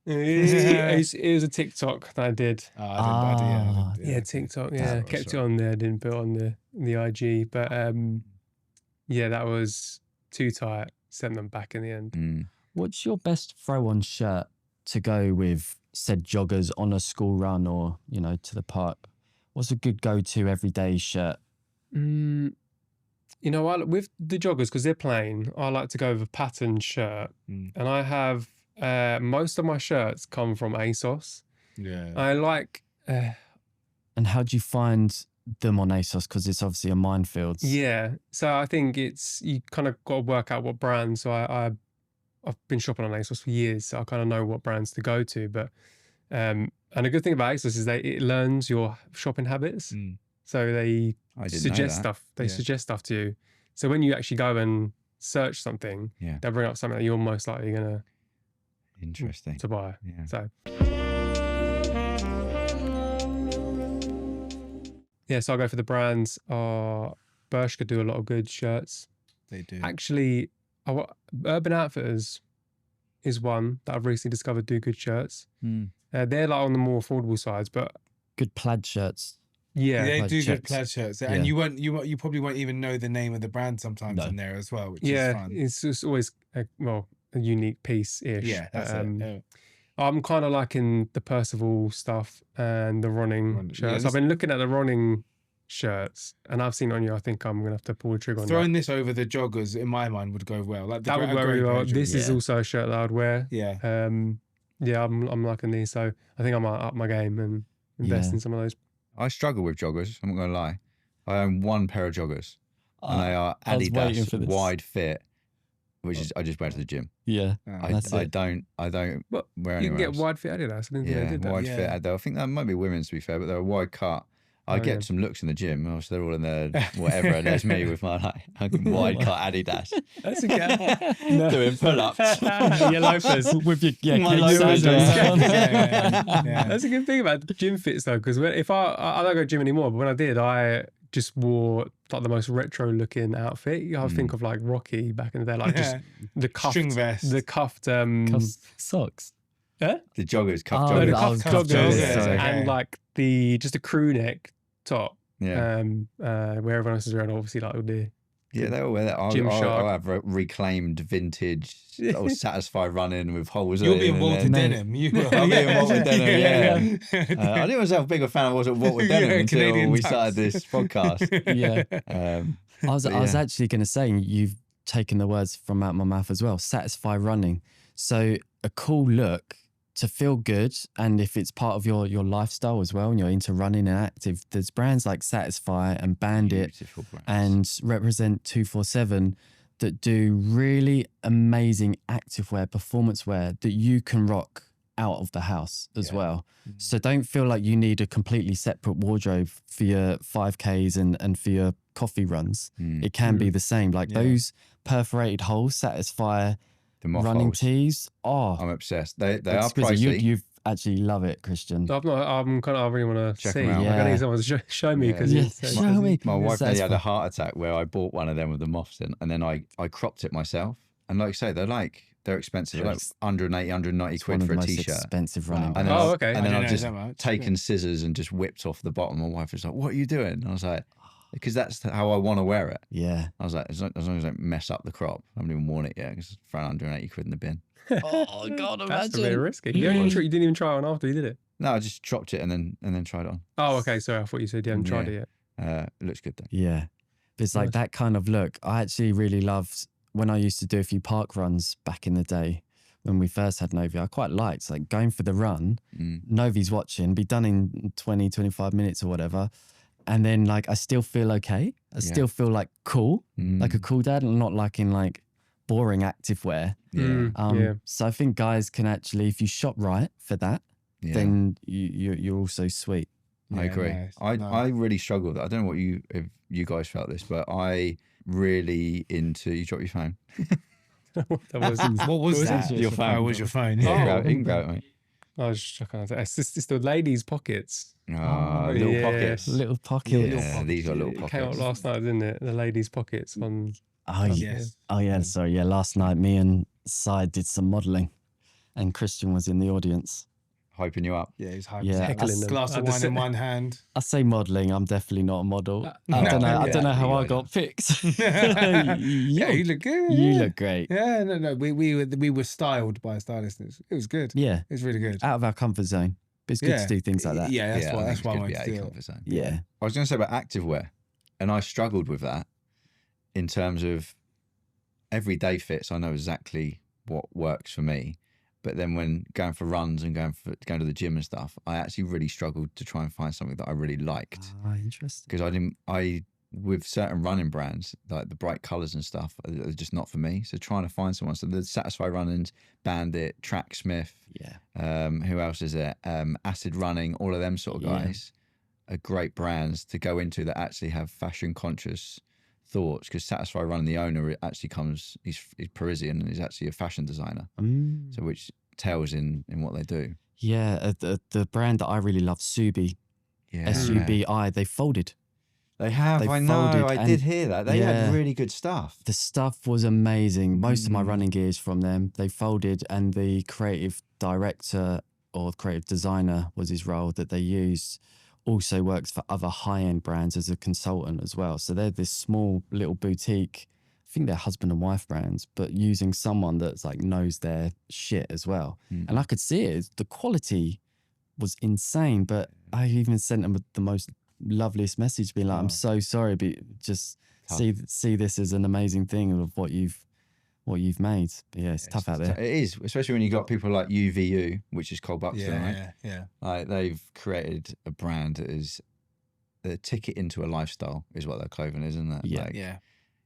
It was a TikTok that I did. Ah, Yeah, TikTok. Yeah, That's kept it right. on there. Didn't put it on the IG, but yeah, that was too tight. Sent them back in the end. Mm. What's your best throw-on shirt to go with said joggers on a school run or, to the park? What's a good go-to everyday shirt? You know, with the joggers, because they're plain, I like to go with a patterned shirt, and I have most of my shirts come from ASOS. Yeah. I like. And how do you find them on ASOS? Because it's obviously a minefield. Yeah, so I think you kind of got to work out what brand. So I've been shopping on ASOS for years, so I kind of know what brands to go to. But and a good thing about ASOS is it learns your shopping habits. So they I didn't suggest know that. stuff. They Yeah. suggest stuff to you. So when you actually go and search something, Yeah. they'll bring up something that you're most likely gonna Interesting. to buy. Yeah. So yeah, so I go for the brands. Bershka do a lot of good shirts. They do. Actually, Urban Outfitters is one that I've recently discovered do good shirts. Mm. They're like on the more affordable sides, but Good plaid shirts. yeah, They like do good checks. plaid shirts, Yeah. and you probably won't even know the name of the brand sometimes No. in there as well, which is yeah, fun. it's just always a unique piece ish. Yeah, that's it. Yeah. I'm kind of liking the Percival stuff and the running Running. shirts. Yeah, I've been looking at the running shirts, and I've seen on you. I think I'm gonna have to pull the trigger on Throwing this over the joggers in my mind would go well. Like that would work really well. This is Yeah. also a shirt that I'd wear. Yeah. Yeah, I'm liking these, so I think I might up my game and invest Yeah. in some of those. I struggle with joggers. I'm not going to lie. I own one pair of joggers, and they are I was waiting Adidas for this. wide fit, which is I just wear to the gym. Yeah. That's I it. don't But wear you can anywhere get else. wide fit Adidas. I didn't think they Yeah, did that. wide Yeah. fit Adidas. I think that might be women's to be fair, but they're a wide cut. I get yeah. some looks in the gym. Obviously, they're all in their whatever, and there's me with my like wide cut Adidas That's okay. doing pull ups. Your loafers. With your My Kate loafers, Sanders yeah. on. Yeah. That's a good thing about gym fits though, because if I don't go to gym anymore, but when I did, I just wore like the most retro looking outfit. I think of like Rocky back in the day, like just the cuffed String vest. the cuffed Socks. huh? The joggers, cuff Oh, No, the joggers. I was cuffed cuffed joggers, joggers, sorry. and like just a crew neck top. Yeah, Where everyone else is wearing obviously like all the yeah, they all wear that. I'll Gymshark. have reclaimed vintage or Satisfy running with holes. You'll in be in and Walter then- Denim. You will. I'll be in Walter Denim, yeah. I knew myself a bigger fan of Walter Denim Yeah, until Canadian we tux. started this podcast. Yeah. I was But I was yeah. actually going to say, you've taken the words from out my mouth as well. Satisfy running. So a cool look to feel good, and if it's part of your lifestyle as well, and you're into running and active, there's brands like Satisfy and Bandit Beautiful brands. and Represent 247 that do really amazing activewear, performance wear that you can rock out of the house as Yeah. well. So don't feel like you need a completely separate wardrobe for your 5Ks and for your coffee runs. It can be the same. Like Yeah. those perforated holes Satisfy the moth running holes. tees. Oh, I'm obsessed. They are it's crazy. pricey. You actually love it, Christian. I really want to Check see. 'em out. Like, I Yeah. need someone to show me Yeah. because Yeah. it's Show me. My wife nearly had Satisfy. a heart attack where I bought one of them with the moths in, and then I cropped it myself. And like I say, they're expensive. They're like It's- 180, 190 It's one quid of for the a most t-shirt. expensive running. Wow. And then Oh, I've- okay. And I then didn't I've know just that much. taken scissors and just whipped off the bottom. My wife was like, "What are you doing?" And I was like, "Because that's how I want to wear it." Yeah. I was like, as long as I don't mess up the crop. I haven't even worn it yet because it's thrown 180 quid in the bin. Oh God, That's a bit imagine. risky. You didn't even try one after you did it. No, I just chopped it and then tried it on. Oh, okay. Sorry, I thought you said you hadn't tried Yeah. it yet. It looks good though. Yeah. But it's like Nice. that kind of look. I actually really loved when I used to do a few park runs back in the day when we first had Novi. I quite liked like going for the run. Novi's watching, be done in 20, 25 minutes or whatever. And then like I still feel okay. I still feel like cool, like a cool dad, and not like in like boring active wear. Yeah. Yeah. So I think guys can actually, if you shop right for that, Yeah. then you're also sweet. I Yeah, agree. nice. I really struggled. I don't know if you guys felt this, but I really into you drop your phone. That was. What was that? Your phone. Oh, it was your phone. You Yeah. can grab it, mate. I was just checking. It's the ladies' pockets. Little yeah. pockets. Little pockets. Yeah, these are little It came up pockets. last night, didn't it? The ladies' pockets on. Oh, Yes. Oh yeah, sorry. Yeah, last night me and Sai did some modelling, and Christian was in the audience. Hyping you up. Yeah, he's hyped. Yeah, Heckling them. Glass of At the wine se- in one hand. I say modelling. I'm definitely not a model. I no, don't know. I yeah, don't know how you I are, got picked. Yeah, you you look good. you yeah. look great. Yeah, no. We were styled by a stylist. It was good. Yeah, It was really good. out of our comfort zone. But it's good Yeah. to do things like that. Yeah, that's I why. think That's it's why I good to wanted be out to of your do it. comfort zone. Yeah. I was going to say about activewear, and I struggled with that in terms of everyday fits. I know exactly what works for me, but then when going for runs and going to the gym and stuff, I actually really struggled to try and find something that I really liked Ah, interesting. because with certain running brands like the bright colours and stuff are just not for me. So trying to find someone, so the Satisfy Runnings, Bandit, Tracksmith, Yeah. who else is there? Acid Running, all of them sort of Yeah. guys are great brands to go into that actually have fashion conscious thoughts. Because Satisfy Running, the owner, actually he's Parisian and he's actually a fashion designer, so which tells in what they do. Yeah. The brand that I really love, Subi, Yeah, SUBI, they folded. They have. They I know. folded I and- did hear that. They yeah. had really good stuff. The stuff was amazing. Most of my running gear is from them. They folded, and the creative director or creative designer was his role that they used. Also works for other high-end brands as a consultant as well. So they're this small little boutique. I think they're husband and wife brands, but using someone that's like knows their shit as well. And I could see it. The quality was insane, but I even sent them the most loveliest message, being like, I'm so sorry, but just see this as an amazing thing of what you've made. But yeah, it's tough out there. It is, especially when you got people like UVU, which is Cole Buxton, right? Yeah. Like they've created a brand that is the ticket into a lifestyle is what their clothing is, isn't it? Yeah. Like,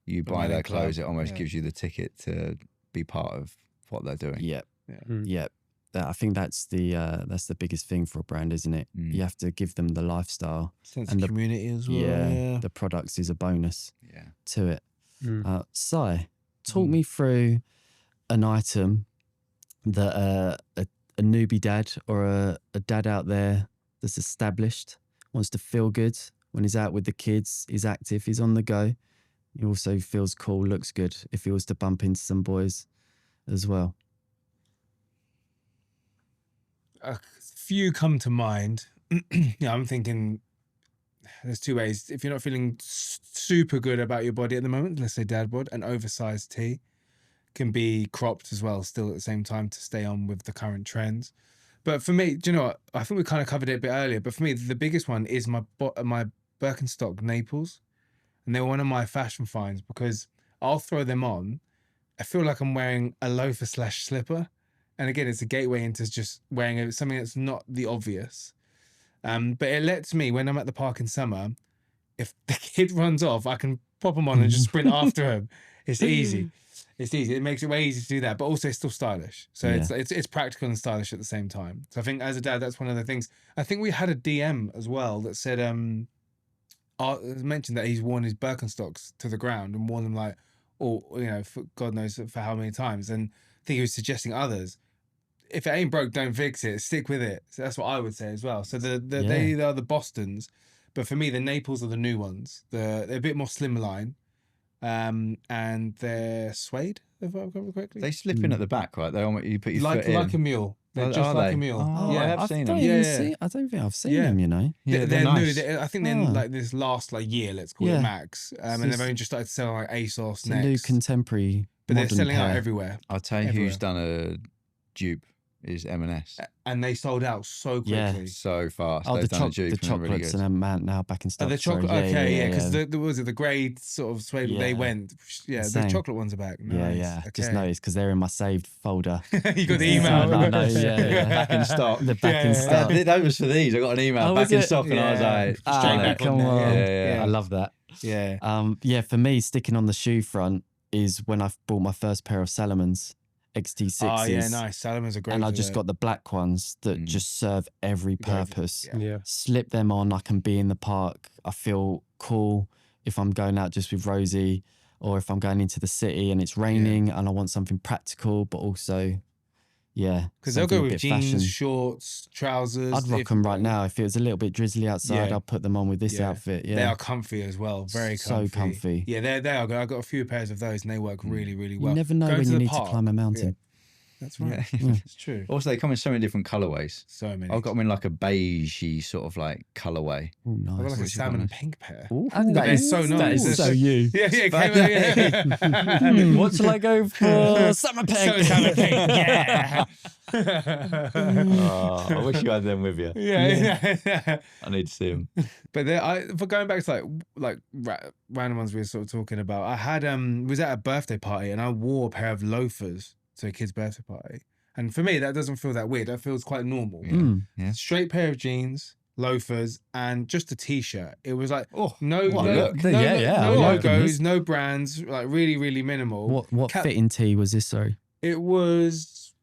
you buy their clothes, it almost gives you the ticket to be part of what they're doing. Yeah. I think that's the biggest thing for a brand, isn't it? You have to give them the lifestyle Sense of community as well. Yeah, the products is a bonus to it. Si, talk me through an item that a newbie dad or a dad out there that's established wants to feel good when he's out with the kids, he's active, he's on the go. He also feels cool, looks good if he was to bump into some boys as well. A few come to mind. I'm thinking there's two ways. If you're not feeling super good about your body at the moment, let's say dad bod, an oversized tee can be cropped as well, still at the same time to stay on with the current trends. But for me, do you know what? I think we kind of covered it a bit earlier, but for me, the biggest one is my Birkenstock Naples. And they were one of my fashion finds because I'll throw them on. I feel like I'm wearing a loafer / slipper. And again, it's a gateway into just wearing something that's not the obvious. But it lets me, when I'm at the park in summer, if the kid runs off, I can pop them on and just sprint after him. It's easy. It's easy. It makes it way easier to do that, but also it's still stylish. So it's practical and stylish at the same time. So I think as a dad, that's one of the things. I think we had a DM as well that said, mentioned that he's worn his Birkenstocks to the ground and worn them like, for God knows for how many times. And I think he was suggesting others. If it ain't broke, don't fix it. Stick with it. So that's what I would say as well. So they are the Bostons, but for me, the Naples are the new ones. They're a bit more slimline, and they're suede. If I remember correctly, They slip in at the back, right? You put your foot in. Like a mule. They're just like a mule. Oh, I have seen them. I don't think I've seen them, you know. Yeah, they're nice. New. I think they're like this last year, let's call it max. And they've only just started to sell like ASOS next. New contemporary, but they're selling out everywhere. I'll tell you who's done a dupe is M&S. And they sold out so quickly. So fast. Oh, They've done a dupe the chocolates really and now back in stock. The chocolate, because the grey sort of suede they went. Yeah, the chocolate ones are back. Nice. Yeah. Okay. Just noticed because they're in my saved folder. You got the email. Back in stock. The back in stock. That was for these. I got an email back in stock, and I was like, straight back come on. Yeah. I love that. Yeah. For me, sticking on the shoe front is when I bought my first pair of Salomons. XT6s. Oh yeah, nice. Salomons are great. And I just got the black ones that just serve every purpose. Yeah. Slip them on, I can be in the park. I feel cool if I'm going out just with Rosie or if I'm going into the city and it's raining and I want something practical, but also, because they'll go with jeans, fashion. Shorts, trousers. I'd rock them right now. If it was a little bit drizzly outside, I'll put them on with this outfit. Yeah, they are comfy as well. Very comfy. So comfy. Yeah, they are. I've got a few pairs of those and they work really, really well. You never know when you need to climb a mountain. That's right. It's true. Also, they come in so many different colorways. So many. I've got them in like a beigey sort of like colorway. Oh, nice. I've got like a salmon pink pair. That is so nice. That is so you. What shall I go for? Salmon pink. Salmon pink. Yeah. I wish you had them with you. Yeah. I need to see them. But for going back to like random ones we were sort of talking about, I had was at a birthday party and I wore a pair of loafers to a kid's birthday party, and for me that doesn't feel that weird. That feels quite normal. Yeah. Straight pair of jeans, loafers, and just a t-shirt. It was like no logos, no brands, like really, really minimal. What fitting tee was this? Sorry, it was.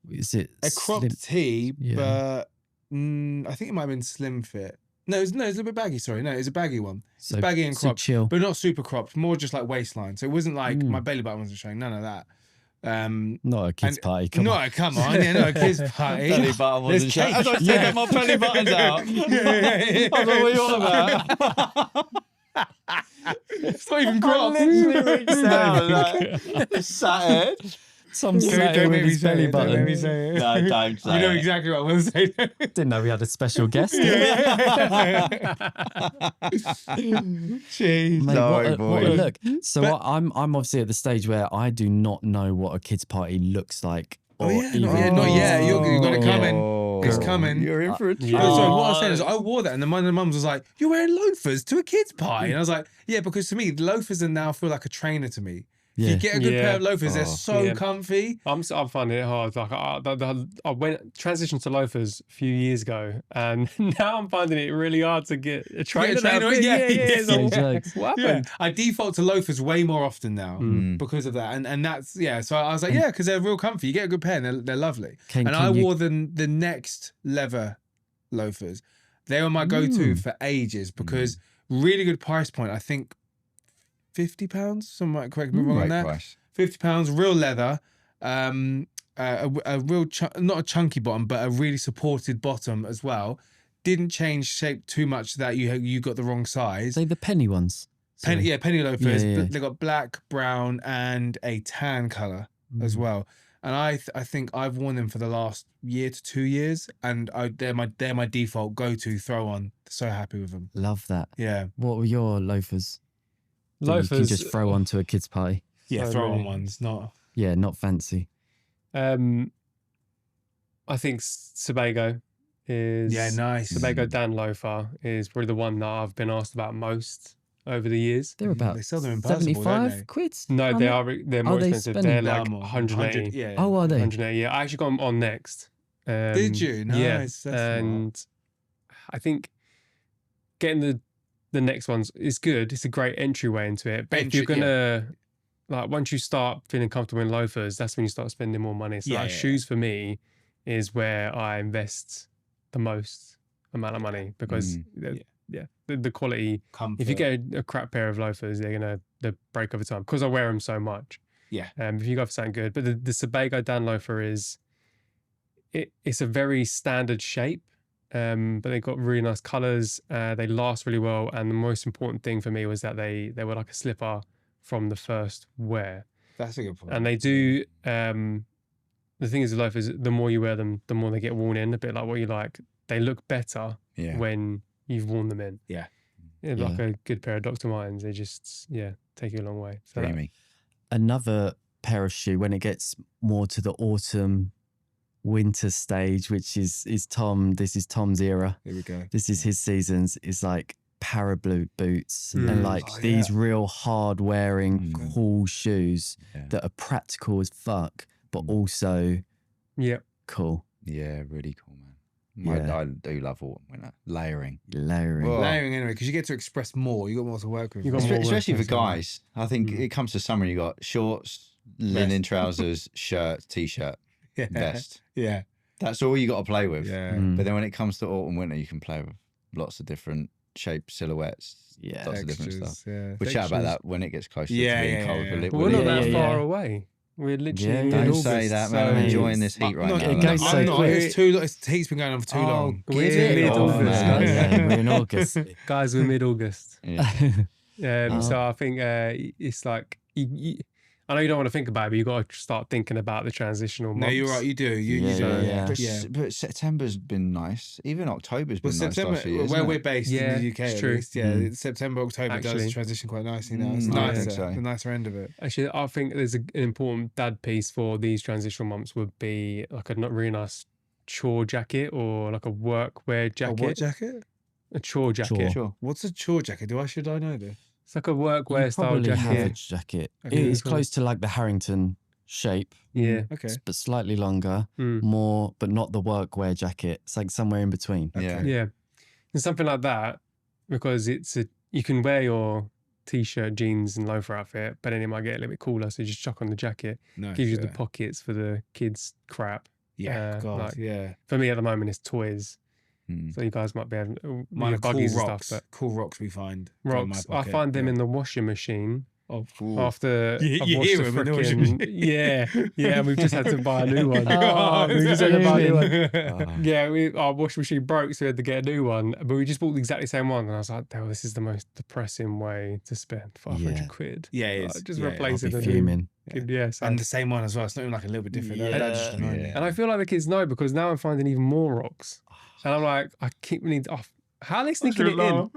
Is it a cropped tee? But I think it might have been slim fit. No, it's a little bit baggy. Sorry, no, it's a baggy one. It's baggy and cropped, chill, but not super cropped. More just like waistline. So it wasn't like my belly button wasn't showing. None of that. Not a kids party. Come on, yeah, not a kids party. Belly button wasn't showing. I was taking my belly buttons out. I don't know what you're on about. It's not even cropped. It's sat here. Some sat with his belly button. Don't make me say it. No, don't say You know exactly what I want to say. Didn't know we had a special guest. Jeez. Mate, what a look. So I'm obviously at the stage where I do not know what a kids party looks like. Not yet. You've got to come in. Oh, It's coming. You're in for a treat. Yeah. So what I was saying is, I wore that, and then one of the mums was like, "You're wearing loafers to a kids' party," and I was like, "Yeah," because to me, loafers are now feel like a trainer to me. If Yeah. you get a good pair of Yeah. loafers, they're so Yeah. comfy. I'm finding it hard. Like I went transitioned to loafers a few years ago, and now I'm finding it really hard to get a trainer. trainer, outfit. yeah, It's yeah. like, Jokes. what Yeah, happened? I default to loafers way more often now Mm. because of that, and that's So I was like, yeah, because they're real comfy. You get a good pair, and they're lovely. Can I you- wore the next leather loafers. They were my go-to for ages because really good price point. I think £50. Someone might correct me wrong on Great that. price. £50, real leather, a real not a chunky bottom, but a really supported bottom as well. Didn't change shape too much that you got the wrong size. They the penny ones. Sorry. Penny loafers. Yeah, yeah. They got black, brown, and a tan color as well. And I think I've worn them for the last year to 2 years, and they're my default go-to throw on. So happy with them. Love that. Yeah, What were your loafers? That you can Loafers. just throw onto a kid's party. yeah, So throw on many. ones, not. Yeah, not fancy. I think Sebago is Yeah, nice. Sebago Dan loafer is probably the one that I've been asked about most over the years. They're about They sell them in Percival, don't 75 they? quid. No, aren't they're more Are they expensive. spending They're They are like more. 180. Yeah. Oh, are they? 180. Yeah, I actually got them on next. Did you? Yeah, Nice, that's and I think getting the next ones is good. It's a great entryway into it. But if you're Entry- gonna like once you start feeling comfortable in loafers, that's when you start spending more money. So Yeah, like yeah. shoes for me is where I invest the most amount of money because the quality. Comfort. If you get a crap pair of loafers, they break over time because I wear them so much. Yeah. If you go for something good, but the Sebago Dan loafer it's a very standard shape, but they've got really nice colors. They last really well, and the most important thing for me was that they were like a slipper from the first wear. That's a good point. And they do. The thing is, the loafers, the more you wear them, the more they get worn in. A bit like what you like. They look better when you've worn them in. Yeah. Like a good pair of Dr. Martens, they just take you a long way. So Dreamy. Another pair of shoe when it gets more to the autumn winter stage, which is Tom. This is Tom's era. Here we go. This is his seasons. Is like parablu boots and like Oh, these yeah. real hard wearing cool shoes Yeah. that are practical as fuck, but also yeah. cool. Yeah, really cool, man. Yeah. I do love autumn winter layering. Layering. Well, Layering anyway, because you get to express more. You got more to work with. You got more Especially for work, guys. I think it comes to summer. You got shorts, linen trousers, shirt, t-shirt, yeah. vest. Yeah. That's all you got to play with. Yeah. Mm. But then when it comes to autumn winter, you can play with lots of different shapes, silhouettes, Yeah. lots of different Textures, stuff. yeah. We'll chat about Textures. that when it gets closer Yeah, to being yeah, cold. yeah. We'll- But we'll we're not leave that it. far away. We're literally Yeah, in yeah. Don't August, say that, man. I'm so- enjoying this heat right No, now. it goes though. so I'm not. quick. It's too. It's the heat's been going on for too long. We're Get mid-August, off, man. guys. Yeah, we're in August. Guys, we're mid-August. Yeah. So I think it's like I know you don't want to think about it, but you got to start thinking about the transitional months. No, you're right. You do. You Yeah, do. yeah. But, Yeah. but September's been nice. Even October's been Well, nice September, last few years. where isn't we're it? based Yeah, in the UK, it's at true. least, yeah, September, October does Actually. transition quite nicely now. It's Mm, I nicer, think so. the nicer end of it. Actually, I think there's an important dad piece for these transitional months would be like a not really nice chore jacket or like a workwear A jacket. what jacket? A chore jacket. Chore. Sure. What's a chore jacket? Should I know this? It's like a workwear You style probably have a jacket. jacket. Okay, It's cool. close to like the Harrington shape, Yeah. Okay. but slightly longer, Mm. more, but not the workwear jacket. It's like somewhere in between. Yeah. Yeah. And something like that, because you can wear your t-shirt, jeans, and loafer outfit, but then it might get a little bit cooler. So you just chuck on the jacket, Nice. gives you yeah. the pockets for the kids' crap. Yeah. God. like- yeah. For me at the moment, it's toys. Mm. So you guys might be having Mine your are cool buggies rocks. and stuff, Cool rocks we find. but from my rocks. I pocket, find them yeah. in the washing machine Oh, after You- I've you washed hear the them in the washing frickin- machine. yeah, and we've just had to buy a new one. Oh, we just had to buy a new one. Oh. Yeah, our washing machine broke, so we had to get a new one. But we just bought the exactly same one, and I was like, "Oh, this is the most depressing way to spend 500 Yeah. quid." Yeah, it Like, is. just Yeah, replace I'll it be with a new fuming. kid. Yeah, so And the same one as well. It's not even like a little bit different. Yeah. That just annoying me. and I feel like the kids know because now I'm finding even more rocks, and I'm like, I keep needing. Oh, how are they sneaking it in? How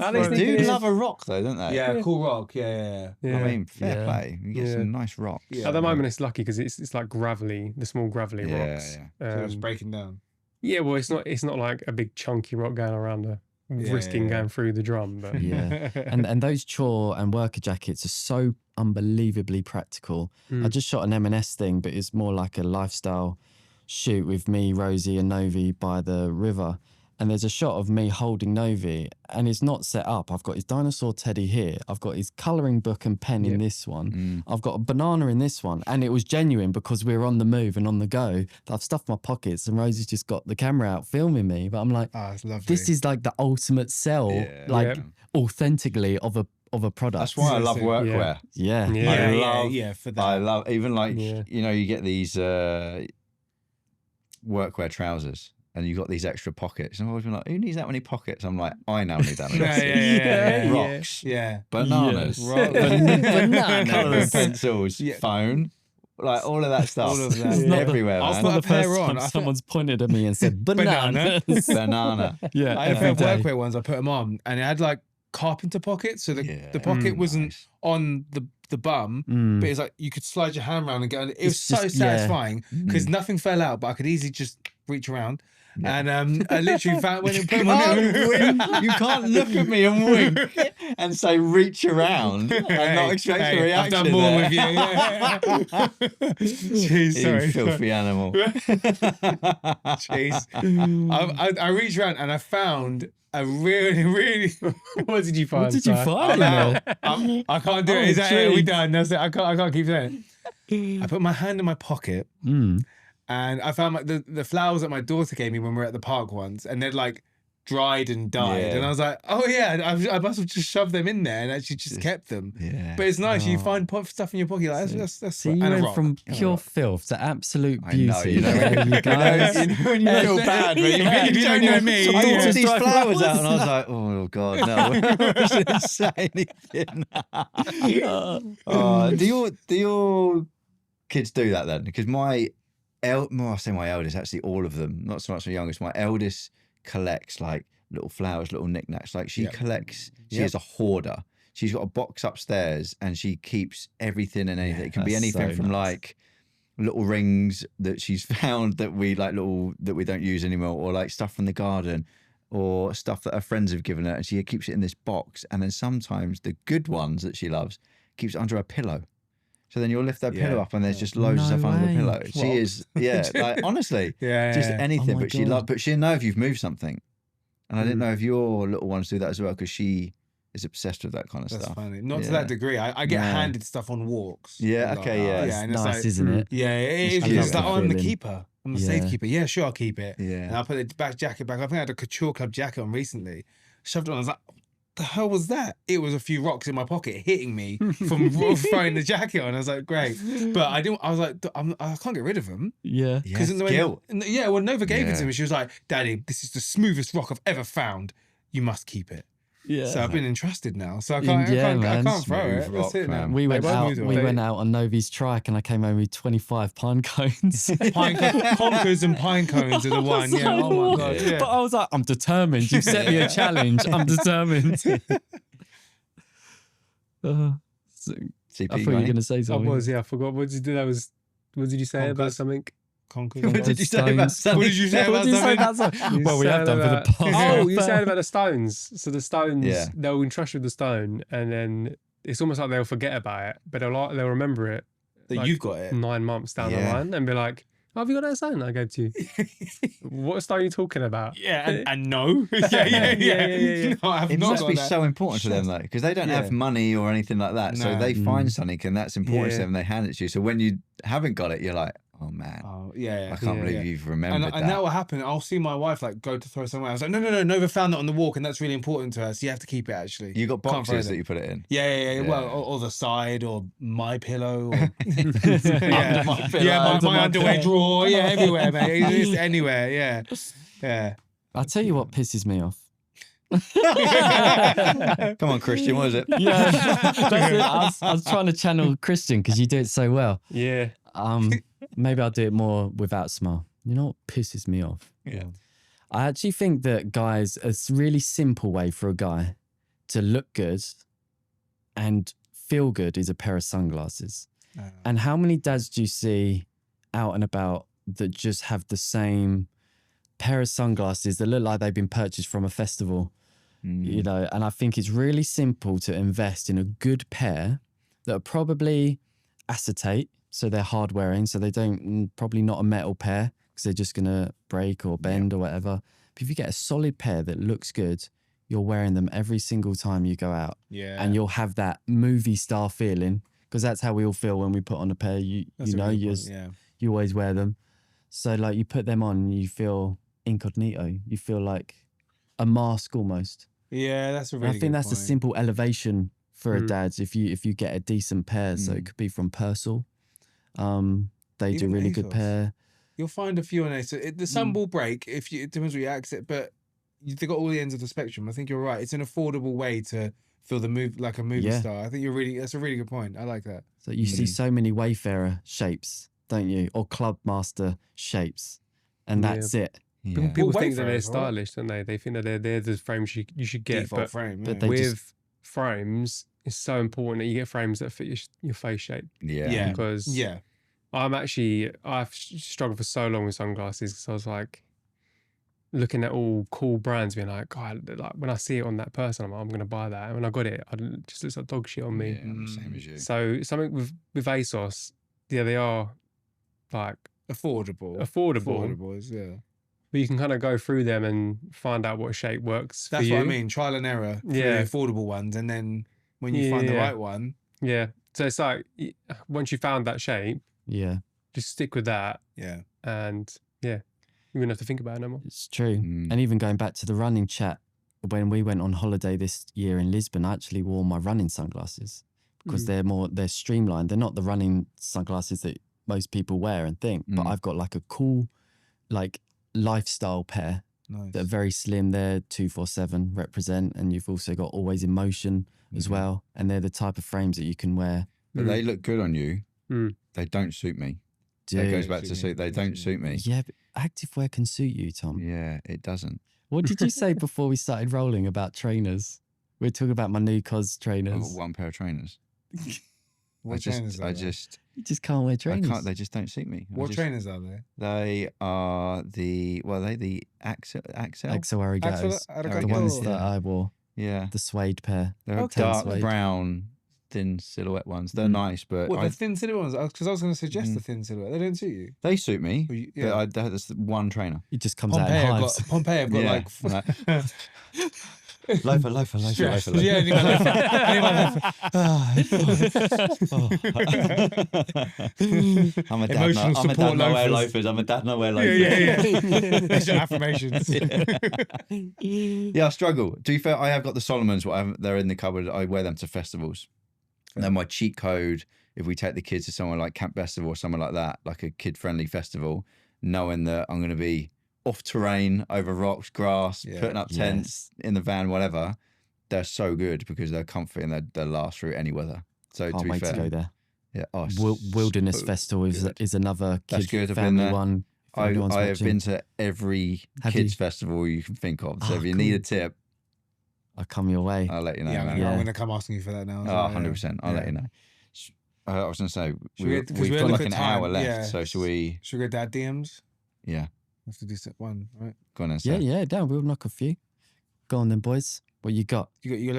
are they They sneaking do it in? love a rock, though, don't they? Yeah, cool rock. Yeah. Yeah. I mean, fair Yeah. play. You get Yeah. some nice rocks. Yeah. At the moment, it's lucky because it's like gravelly, the small gravelly Yeah, rocks. yeah. So it's breaking down. Yeah, well, it's not like a big chunky rock going around risking going through the drum, but Yeah. And those chore and worker jackets are so unbelievably practical. I just shot an M&S thing, but it's more like a lifestyle shoot with me, Rosie and Novi by the river. And there's a shot of me holding Novi, and it's not set up. I've got his dinosaur teddy here. I've got his colouring book and pen in this one. I've got a banana in this one. And it was genuine because we were on the move and on the go. I've stuffed my pockets, and Rosie's just got the camera out filming me. But I'm like, it's lovely. this is like the ultimate sell, authentically of a product. That's why I love workwear. For that. I love even like you get these workwear trousers. And you got these extra pockets. And I've always been like, who needs that many pockets? I'm like, I now need that many. Rocks. Bananas. Bananas. Colouring pencils. Phone. Like all of that stuff. All of that. It's everywhere, man. I'll put a pair on. Someone's pointed at me and said, bananas. Banana. Yeah. I had a pair of workwear ones. I put them on. And it had like carpenter pockets. So the pocket wasn't on the bum, but it's like you could slide your hand around and go. It was so satisfying because nothing fell out, but I could easily just reach around. And I literally found when you put them on, you can't look at me and wink and say reach around and not expect a reaction. I've done more with you. Jeez, sorry, you filthy animal. Jeez. I reached around and I found a really. What did you find? What did you find? I can't do it. Is that it? Are we done? That's it. I can't keep saying it. I put my hand in my pocket. And I found like the flowers that my daughter gave me when we were at the park once, and they'd like dried and died. And I was like, oh yeah, I must have just shoved them in there and actually just kept them. But it's nice. You find stuff in your pocket. Like, that's so you went from pure filth to absolute beauty. You know when you feel bad, but you don't know me. I brought these flowers out and I was like, oh God, no. I shouldn't say anything. Do your kids do that then? Because I say my eldest, actually all of them, not so much my youngest. My eldest collects like little flowers, little knickknacks. Like she collects, she is a hoarder. She's got a box upstairs and she keeps everything and anything. It can be anything from like little rings that she's found that we like that we don't use anymore, or like stuff from the garden, or stuff that her friends have given her, and she keeps it in this box. And then sometimes the good ones that she loves keeps it under her pillow. So then you'll lift that pillow up and there's just loads of stuff under the pillow. What? She is, like honestly, just anything. But she'll know if you've moved something. And I didn't know if your little ones do that as well, because she is obsessed with that kind of stuff. That's funny. Not to that degree. I get handed stuff on walks. Yeah, okay, yeah. It's nice, isn't it? Yeah, it is. It's like, I'm the keeper. I'm the safekeeper. Yeah, sure, I'll keep it. Yeah. And I put the jacket back. I think I had a Couture Club jacket on recently. Shoved it on. I was like, the hell was that? It was a few rocks in my pocket hitting me from throwing the jacket on. I was like, great. But I didn't. I was like, I can't get rid of them. Yeah. Because guilt. Well, Nova gave it to me. She was like, Daddy, this is the smoothest rock I've ever found. You must keep it. Yeah. So I've been entrusted now. So I can't throw it. That's it, man. We went out on Novi's trike and I came home with 25 pine cones. Conkers and pine cones are the one. Yeah. Oh my God. Yeah. But I was like, I'm determined. You've set me a challenge. I'm determined. I thought you were going to say something. I forgot. What did you do? What did you say about something? What did you say about something? What did you say about something? Well, we have done for the past. Oh, you said about the stones. So the stones, they'll entrust with the stone, and then it's almost like they'll forget about it, but they'll remember it. That like you've got it 9 months down the line, and be like, oh, have you got that stone I gave to you? What stone are you talking about? Yeah, and no. Yeah. No, it must be so important to them though, because they don't have money or anything like that. No. So they find something, and that's important to them. They hand it to you. So when you haven't got it, you're like, oh man, I can't believe you've remembered that. And that will happen. I'll see my wife like go to throw somewhere. I was like, no, Nova found that on the walk, and that's really important to her. So you have to keep it. Actually, you got boxes that you put it in. Yeah. Well, or the side, or my pillow, or my pillow. my underwear drawer. Yeah, everywhere, mate. Just anywhere. Yeah. I'll tell you what pisses me off. Come on, Christian, what is it? Yeah, that's it. I was trying to channel Christian because you do it so well. Yeah. Maybe I'll do it more without smile. You know what pisses me off? Yeah. I actually think that guys, a really simple way for a guy to look good and feel good is a pair of sunglasses. And how many dads do you see out and about that just have the same pair of sunglasses that look like they've been purchased from a festival, you know, and I think it's really simple to invest in a good pair that are probably acetate, so they're hard wearing, so they don't, probably not a metal pair because they're just going to break or bend or whatever. But if you get a solid pair that looks good, you're wearing them every single time you go out. Yeah. And you'll have that movie star feeling, because that's how we all feel when we put on a pair. You know, you always wear them. So like you put them on, you feel incognito. You feel like a mask almost. Yeah, that's a really I think that's point. a simple elevation for a dad's if you get a decent pair. So it could be from Percival. They do Even really good ASOS. pair. You'll find a few on ASOS. The sun will break it depends what you accent, but they've got all the ends of the spectrum. I think you're right. It's an affordable way to feel like a movie star. I think that's a really good point. I like that. So you see so many Wayfarer shapes, don't you? Or Clubmaster shapes. And that's it. Yeah. People think that they're Wayfarers, right? stylish, don't they? They think that they're the frames you should get. Default But frame. but Yeah. they with frames, it's so important that you get frames that fit your face shape. Yeah. Because I've struggled for so long with sunglasses because I was like looking at all cool brands, being like, God, like when I see it on that person, I'm like, I'm going to buy that. And when I got it, it just looks like dog shit on me. Yeah, I'm the same as you. So something with ASOS, they are like affordable is, yeah. but you can kind of go through them and find out what shape works That's for you. what I mean. Trial and error for the affordable ones, and then when you find the right one. Yeah. So it's like once you found that shape, just stick with that. Yeah. And you wouldn't have to think about it no more. It's true. And even going back to the running chat, when we went on holiday this year in Lisbon, I actually wore my running sunglasses because they're streamlined. They're not the running sunglasses that most people wear and think, but I've got like a cool, like lifestyle pair that are very slim. They're 247 represent, and you've also got Always in Motion as well. And they're the type of frames that you can wear. But they look good on you. They don't suit me. That goes back to suit. They don't suit me. Yeah, but activewear can suit you, Tom. Yeah, it doesn't. What did you say before we started rolling about trainers? We were talking about my new cos I've trainers. got one pair of trainers. What trainers are I they? You just can't wear trainers. They just don't suit me. What trainers are they? They are the Axel. Exo Arigatos. Arigato. The ones that I wore. Yeah. The suede pair. They're dark brown, thin silhouette ones. They're nice, but the thin silhouette ones? Because I was going to suggest the thin silhouette. They don't suit you. they suit me. Well, But that's one trainer. It just comes out in hives. Pompeii have got Loafer. Yeah, only my I'm a dad. Emotional I'm a dad. support No wear loafers. loafers. I'm a dad. No wear loafers. Yeah. These are affirmations. Yeah, I struggle. To be fair, I have got the Solomons. They're in the cupboard. I wear them to festivals. And then my cheat code, if we take the kids to somewhere like Camp Festival or somewhere like that, like a kid-friendly festival, knowing that I'm going to be off terrain, over rocks, grass, putting up tents in the van, whatever, they're so good because they're comfy and they'll last through any weather. So Can't to be wait fair, to go there. yeah, Wilderness so Festival is another That's kid good. I've been family there. one. if I anyone's have watching. been to every Have kids you? festival you can think of. So Oh, if you need cool. a tip, I'll come your way. I'll let you know. Yeah, man. I'm going to come asking you for that now. Oh, 100%. I'll let you know. I was going to say, we've because we're got like looking an at hour time, left. yeah. So should we? Should we go dad DMs? Yeah. Have to do one, right? Go on then. Yeah, Seth. yeah, down. We'll knock a few. Go on then, boys. What you got? You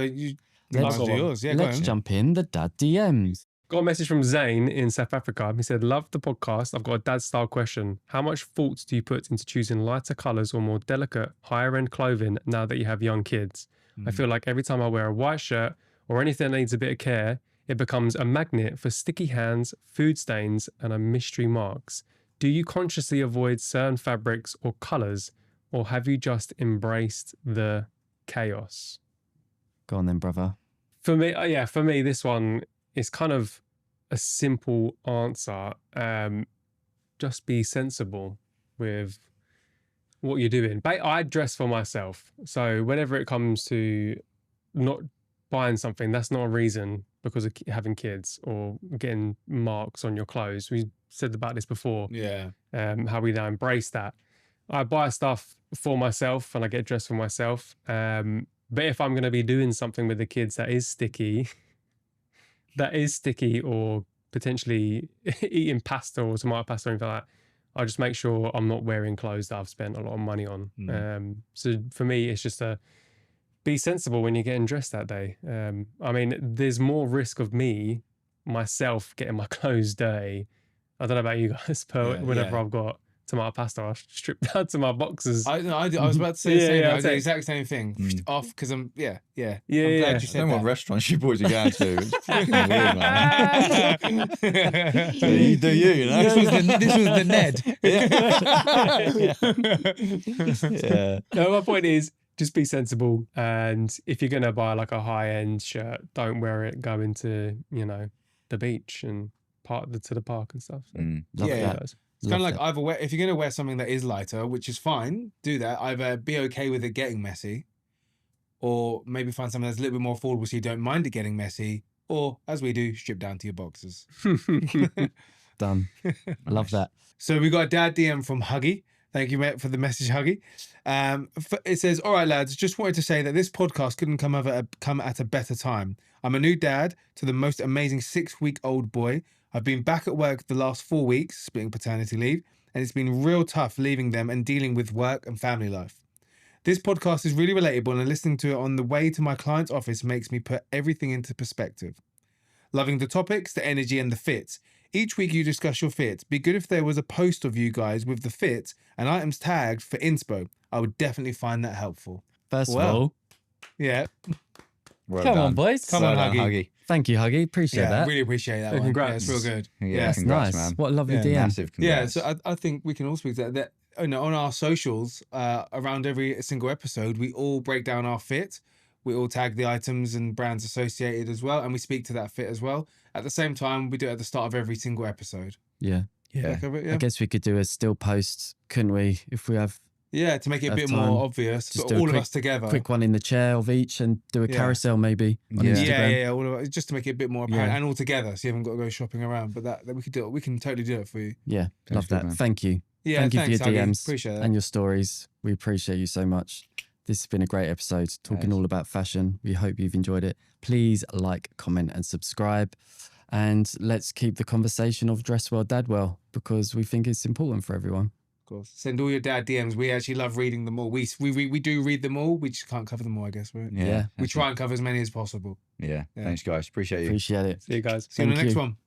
Let's- do yours. Yeah, go Let's on. jump in the dad DMs. Got a message from Zane in South Africa. He said, love the podcast. I've got a dad style question. How much thought do you put into choosing lighter colours or more delicate, higher end clothing now that you have young kids? I feel like every time I wear a white shirt or anything that needs a bit of care, it becomes a magnet for sticky hands, food stains, and mystery marks. Do you consciously avoid certain fabrics or colours, or have you just embraced the chaos? Go on then, brother. For me, this one is kind of a simple answer. Just be sensible with what you're doing. I dress for myself. So whenever it comes to not buying something, that's not a reason because of having kids or getting marks on your clothes. We said about this before. Yeah. How we now embrace that. I buy stuff for myself and I get dressed for myself. But if I'm going to be doing something with the kids that is sticky or potentially eating pasta or tomato pasta or anything like that, I just make sure I'm not wearing clothes that I've spent a lot of money on. So for me, it's just be sensible when you're getting dressed that day. I mean, there's more risk of myself getting my clothes dirty. I don't know about you guys, but whenever I've got tomato pasta, I strip down to my boxers. I was about to say the same. I do the exact same thing. Off because I'm glad you said I don't know what restaurants you boys are going to. It's fucking weird, man. So you do you know. This was the Ned. Yeah. No, my point is just be sensible. And if you're gonna buy like a high-end shirt, don't wear it going to, the beach and to the park and stuff. So, Love that. It's kind of like either if you're going to wear something that is lighter, which is fine, do that. Either be okay with it getting messy, or maybe find something that's a little bit more affordable so you don't mind it getting messy, or as we do, strip down to your boxers. Done. Love that. So we got a dad DM from Huggy. Thank you, mate, for the message, Huggy. It says, all right, lads, just wanted to say that this podcast couldn't come at a better time. I'm a new dad to the most amazing 6-week-old boy. I've been back at work the last 4 weeks, splitting paternity leave, and it's been real tough leaving them and dealing with work and family life. This podcast is really relatable, and listening to it on the way to my client's office makes me put everything into perspective. Loving the topics, the energy, and the fits. Each week you discuss your fit. Be good if there was a post of you guys with the fit and items tagged for inspo. I would definitely find that helpful. First of all, yeah. Well come done. on, boys. Come on, Huggy. Thank you, Huggy. Appreciate that. Really appreciate that. One. Congrats. Yeah, it's real good. Yeah, That's congrats, nice. man. What a lovely DM. Massive congrats. Yeah, so I think we can all speak to that. On our socials, around every single episode, we all break down our fit. We all tag the items and brands associated as well, and we speak to that fit as well. At the same time, we do it at the start of every single episode. Yeah. Yeah. I guess we could do a still post, couldn't we? If we have to make it a bit time. more obvious, Just but do a all of quick- us together. quick one in the chair of each and do a carousel maybe on Yeah. Instagram. All of us, just to make it a bit more apparent and all together, so you haven't got to go shopping around. But that we could do it. We can totally do it for you. Yeah, love Sounds good, that. man. Thank you. Yeah, Thank you for thanks, your Huggy. DMs Appreciate that. and your stories. We appreciate you so much. This has been a great episode talking Yes. all about fashion. We hope you've enjoyed it. Please like, comment, and subscribe. And let's keep the conversation of dress well, dad well, because we think it's important for everyone. Of course. Send all your dad DMs. We actually love reading them all. We do read them all. We just can't cover them all, I guess. Right? Yeah. We try and cover as many as possible. Yeah. Yeah. Thanks, guys. Appreciate you. Appreciate it. See you guys. See you on the Thank next you. one.